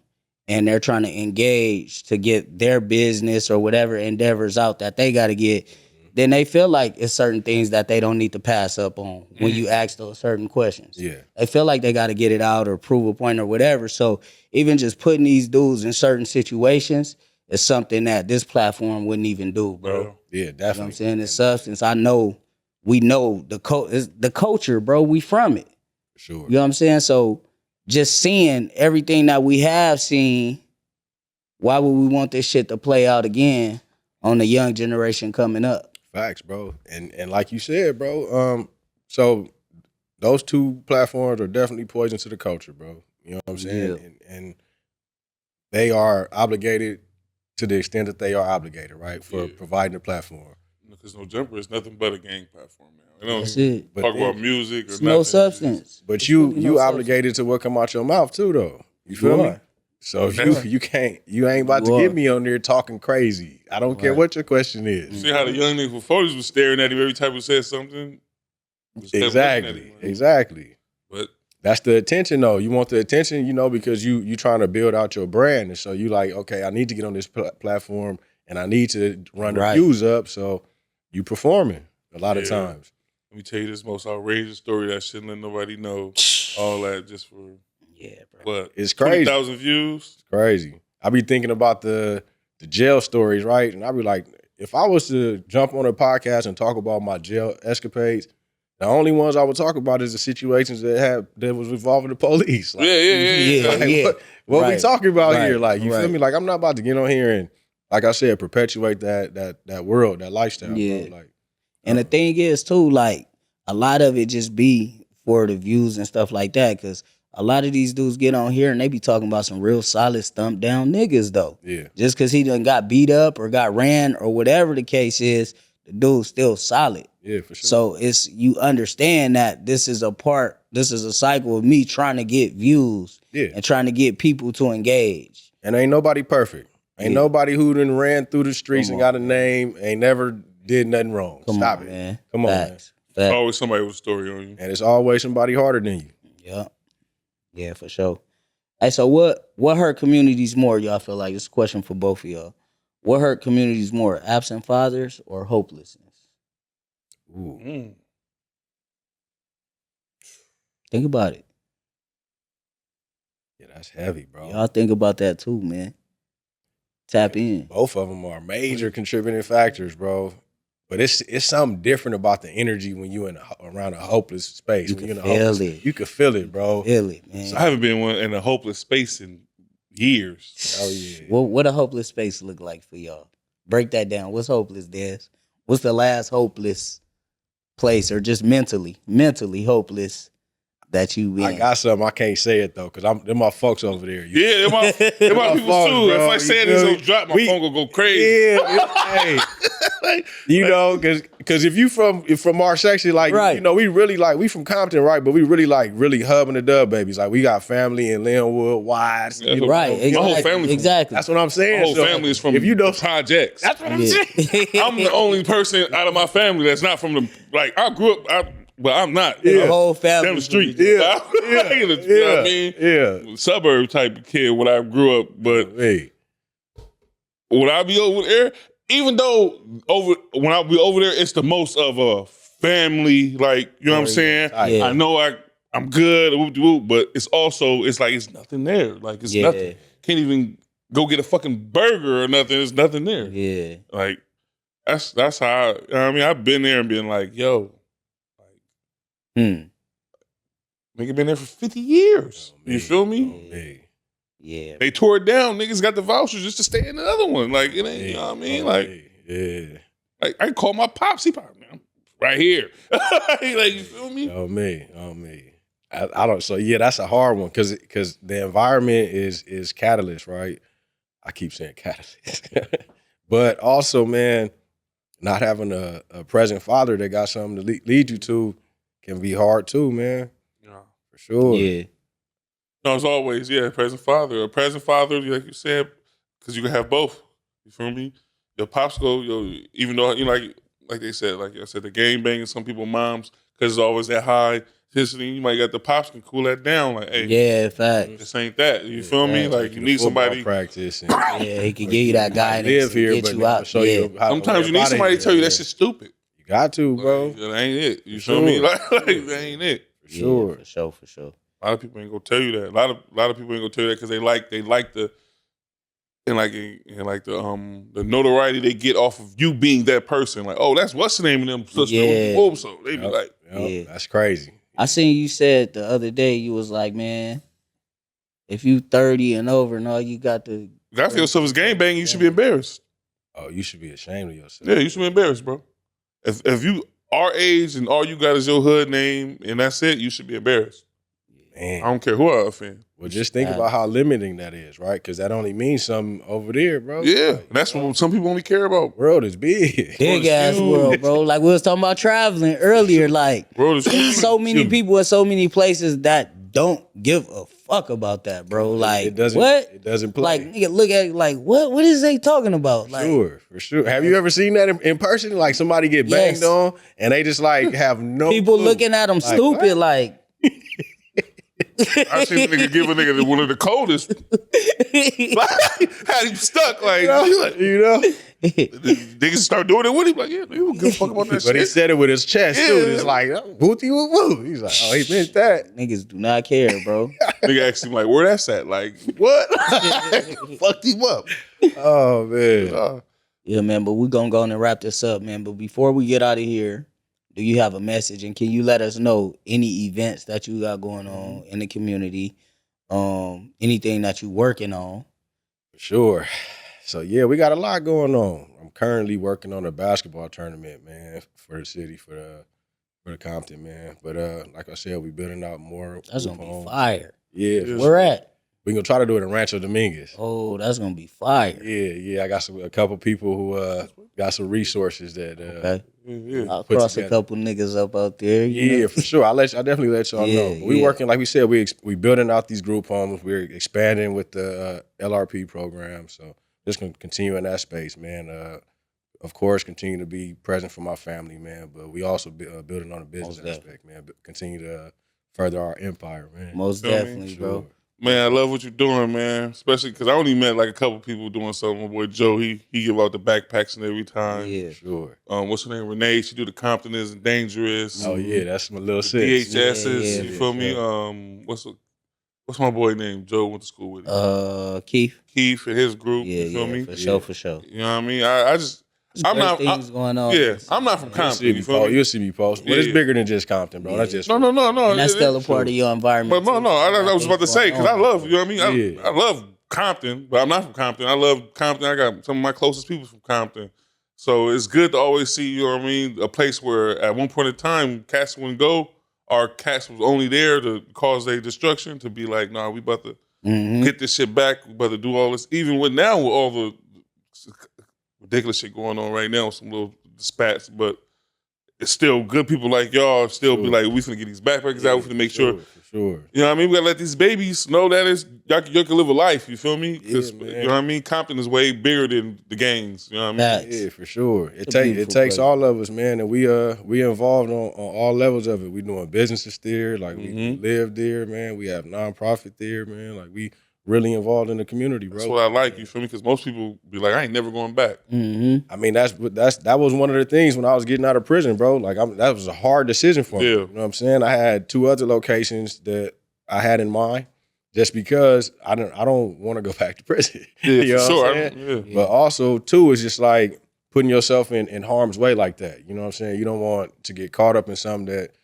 and they're trying to engage to get their business or whatever endeavors out that they got to get, then they feel like it's certain things that they don't need to pass up on when you ask those certain questions. Yeah. They feel like they got to get it out or prove a point or whatever. So even just putting these dudes in certain situations is something that this platform wouldn't even do, bro. Yeah, definitely. You know what I'm saying? It's substance. We know the culture, bro. We from it. Sure. You know what I'm saying? So just seeing everything that we have seen, why would we want this shit to play out again on the young generation coming up? Facts, bro. And like you said, bro, so those two platforms are definitely poison to the culture, bro. You know what I'm saying? Yeah. And they are obligated to the extent that they are obligated, right? For providing a platform. Because No Jumper is nothing but a gang platform now. You know, that's it. Talk about music or nothing. No substance. But you obligated to what come out your mouth too, though. You feel me? So you ain't about to get me on there talking crazy. I don't care what your question is. You see how the young niggas with photos was staring at him every time he said something? Exactly. But that's the attention, though. You want the attention, you know, because you trying to build out your brand, and so you like, okay, I need to get on this platform, and I need to run the views up. So you performing a lot of times. Let me tell you this most outrageous story that shouldn't let nobody know. All that just for. Yeah, bro. What? It's crazy. 20,000 views? It's crazy. I be thinking about the jail stories, right? And I be like, if I was to jump on a podcast and talk about my jail escapades, the only ones I would talk about is the situations that was involving the police. Like, What we talking about here? Like, you feel me? Like, I'm not about to get on here and, like I said, perpetuate that world, that lifestyle. Yeah. Bro. Like, and the thing is, too, like, a lot of it just be for the views and stuff like that, because a lot of these dudes get on here and they be talking about some real solid stump down niggas though. Yeah. Just because he done got beat up or got ran or whatever the case is, the dude's still solid. Yeah, for sure. So you understand that this is a cycle of me trying to get views and trying to get people to engage. And ain't nobody perfect. Ain't nobody who done ran through the streets and got a name, ain't never did nothing wrong. Stop it. Man. Come on, man. Facts. Always somebody with a story on you. And it's always somebody harder than you. Yeah. Yeah, for sure. Hey, so what hurt communities more, y'all feel like? This is a question for both of y'all. What hurt communities more, absent fathers or hopelessness? Ooh. Think about it. Yeah, that's heavy, bro. Y'all think about that too, man. Tap in. Both of them are major contributing factors, bro. But it's something different about the energy when you around a hopeless space. You when can you're in a feel hopeless, it. You can feel it, bro. Feel it, man. So I haven't been in a hopeless space in years. Oh yeah. What a hopeless space look like for y'all? Break that down. What's hopeless, Des? What's the last hopeless place, or just mentally hopeless that you in? I got something. I can't say it though, because they're my folks over there. Yeah, they're my people folks, too. bro. If I say this, it'll drop, my phone will go crazy. Yeah, hey. You know, because if you from our section, like, right. you know, we really like, we from Compton, right? But we really hubbing the dub babies. Like, we got family in Linwood, Watts. Yeah, right, exactly. My whole family. Exactly. That's what I'm saying. My whole family is from if you know projects. That's what I'm saying. I'm the only person out of my family that's not from the, like, I grew up, but I'm not. The whole family. Down the street. Yeah. You know what I mean? Yeah. Suburb type of kid when I grew up. But hey, when I be over there, even though when I be over there, it's the most of a family, like, you know what I'm saying? Yeah. I know I'm good, but it's also, it's like, it's nothing there. Like, it's nothing. Can't even go get a fucking burger or nothing. There's nothing there. Yeah. Like, that's how, I mean, I've been there and been like, yo, nigga been there for 50 years. You feel me? Yeah. They tore it down. Niggas got the vouchers just to stay in the other one. Like, it ain't, you know what I mean? Like, like, I call my pops. He probably, man, I'm right here. Like, you feel me? Oh me. I don't. So yeah, that's a hard one because the environment is catalyst, right? I keep saying catalyst, but also, man, not having a present father that got something to lead you to can be hard too, man. Yeah, for sure. Yeah. No, it's always, present father. A present father, like you said, because you can have both. You feel me? Your pops go, even though, you know, like they said, like I said, the game banging some people moms, because it's always that high history. You might got the pops can cool that down. Like, hey, yeah, fact. This ain't that. You feel me? Like, you need somebody. Practice. And, yeah, he can give you that guidance. Live here, get but you out. show you how sometimes you need somebody to tell you that shit's stupid. You got to, bro. Like, that ain't it. You feel me? Like, that ain't it. For sure. For sure. A lot of people ain't gonna tell you that. A lot of people ain't gonna tell you that because they like the the notoriety they get off of you being that person. Like, oh, that's what's the name of them sister. Yeah. So they be like, that's crazy. I seen you said the other day, you was like, man, if you 30 and over and all you got to I feel yourself as game banging, you should be embarrassed. Oh, you should be ashamed of yourself. Yeah, you should be embarrassed, bro. If you our age and all you got is your hood name and that's it, you should be embarrassed. Man. I don't care who I offend. Well, just think about how limiting that is, right? Because that only means something over there, bro. Yeah, that's what some people only care about. World is big. Big ass world, bro. Like we was talking about traveling earlier. Like, world is so many people at so many places that don't give a fuck about that, bro. Like, it doesn't, what? It doesn't play. Like, nigga, look at it like, what is they talking about? Like, for sure. Have you ever seen that in person? Like somebody get banged on and they just like have no people clue. looking at them stupid, what? like. I seen a nigga give a nigga one of the coldest. Had him stuck, like, you know? Niggas start doing it with him, like, yeah, nigga don't give a fuck about that shit. But he said it with his chest, too. It's like, booty woo woo. He's like, oh, he meant that. Niggas do not care, bro. Nigga asked him, like, where that's at? Like, what? Fucked him up. Oh, man. Yeah, man, but we're going to go on and wrap this up, man. But before we get out of here, do you have a message? And can you let us know any events that you got going on in the community? Anything that you working on? Sure. So, yeah, we got a lot going on. I'm currently working on a basketball tournament, man, for the city, for the Compton, man. But like I said, we building out more. That's going to be fire. Yeah. Where at? We're going to try to do it in Rancho Dominguez. Oh, that's going to be fire. Yeah. I got a couple people who got some resources that Okay. Yeah. I'll cross a couple niggas up out there. Yeah, for sure. I'll definitely let y'all know. But we working, like we said, we building out these group homes. We're expanding with the LRP program. So just gonna continue in that space, man. Of course, continue to be present for my family, man. But we also building on the business aspect, man. But continue to further our empire, man. Most definitely, bro. Man, I love what you're doing, man. Especially because I only met like a couple people doing something. My boy Joe, he give out the backpacks and every time. Yeah, sure. What's her name? Renee. She do the Compton is Dangerous. Oh yeah, that's my little sis. DHS's. You feel me? What's my boy name? Joe went to school with him. Keith. Keith and his group. Yeah, you feel me? For sure. You know what I mean? I'm not things going on. Yeah, I'm not from Compton. You'll see me post. But it's bigger than just Compton, bro. That's just no. And that's still a part of your environment. But no. I was about to say because I love, you know what I mean. I love Compton, but I'm not from Compton. I love Compton. I got some of my closest people from Compton, so it's good to always see, you know what I mean, a place where at one point in time cats wouldn't go, or cats was only there to cause their destruction. To be like, nah, we about to get this shit back. We about to do all this. Even with all the ridiculous shit going on right now, some little spats, but it's still good people like y'all still be like, we finna get these backpackers out, we finna make sure. For sure. You know what I mean? We gotta let these babies know that y'all can live a life, you feel me? Because you know what I mean? Compton is way bigger than the gangs, you know what I mean? Yeah, for sure. It takes all of us, man, and we involved on all levels of it. We doing businesses there, like we live there, man. We have nonprofit there, man. Like we really involved in the community, bro. That's what I like, you feel me? Because most people be like, I ain't never going back. I mean, that was one of the things when I was getting out of prison, bro. Like that was a hard decision for me. You know what I'm saying? I had 2 other locations that I had in mind, just because I don't want to go back to prison. Yeah, you know for what I'm saying? But also too, it's just like putting yourself in harm's way like that. You know what I'm saying? You don't want to get caught up in something that,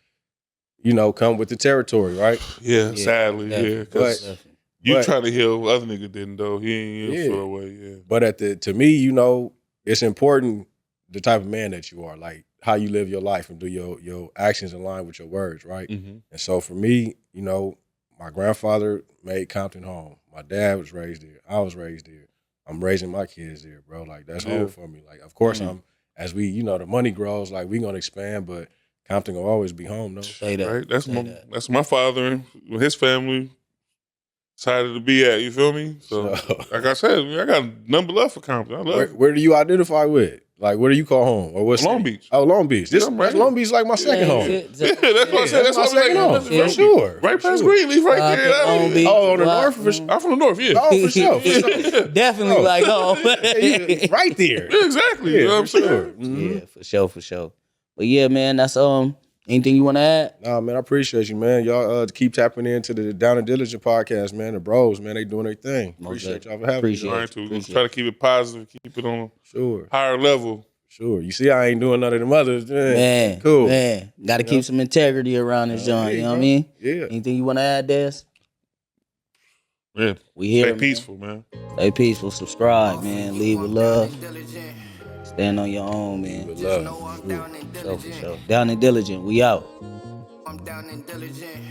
you know, come with the territory, right? Yeah, sadly, But you trying to heal, other nigga didn't though. He ain't healed for a way, But to me, you know, it's important the type of man that you are, like how you live your life and do your actions in line with your words, right? And so for me, you know, my grandfather made Compton home. My dad was raised there. I was raised there. I'm raising my kids there, bro. Like that's home for me. Like of course as we, you know, the money grows, like we gonna expand, but Compton will always be home, though. Say that. Right? That's my father and his family decided to be at, you feel me? So like I said, I got number love for Compton. I love it. Where do you identify with? Like, what do you call home? Or what's Long Beach. Oh, Long Beach. That's Long Beach like my second home. Yeah, that's what I said. That's my second home. For sure. Right past Greenleaf, right there. Long Beach. Oh, on the north? I'm from the north, yeah. Oh, for sure. Definitely like home. Right there. Yeah, exactly. Yeah, you know what I'm saying? Yeah, for sure. But yeah, man, that's anything you want to add? Nah, man, I appreciate you, man. Y'all keep tapping into the Down and Diligent podcast, man. The bros, man, they doing their thing. Appreciate y'all for having me. Trying to try to keep it positive, keep it on a higher level. Sure. You see, I ain't doing none of them others. Man, cool. Man, got to keep some integrity around this joint. You know what I mean? Yeah. Anything you want to add, Des? Yeah. We here. Stay peaceful, man. Stay peaceful. Subscribe, man. Lead with love. Stand on your own, man. With love. For sure. Down and Diligent. We out. I'm down and diligent.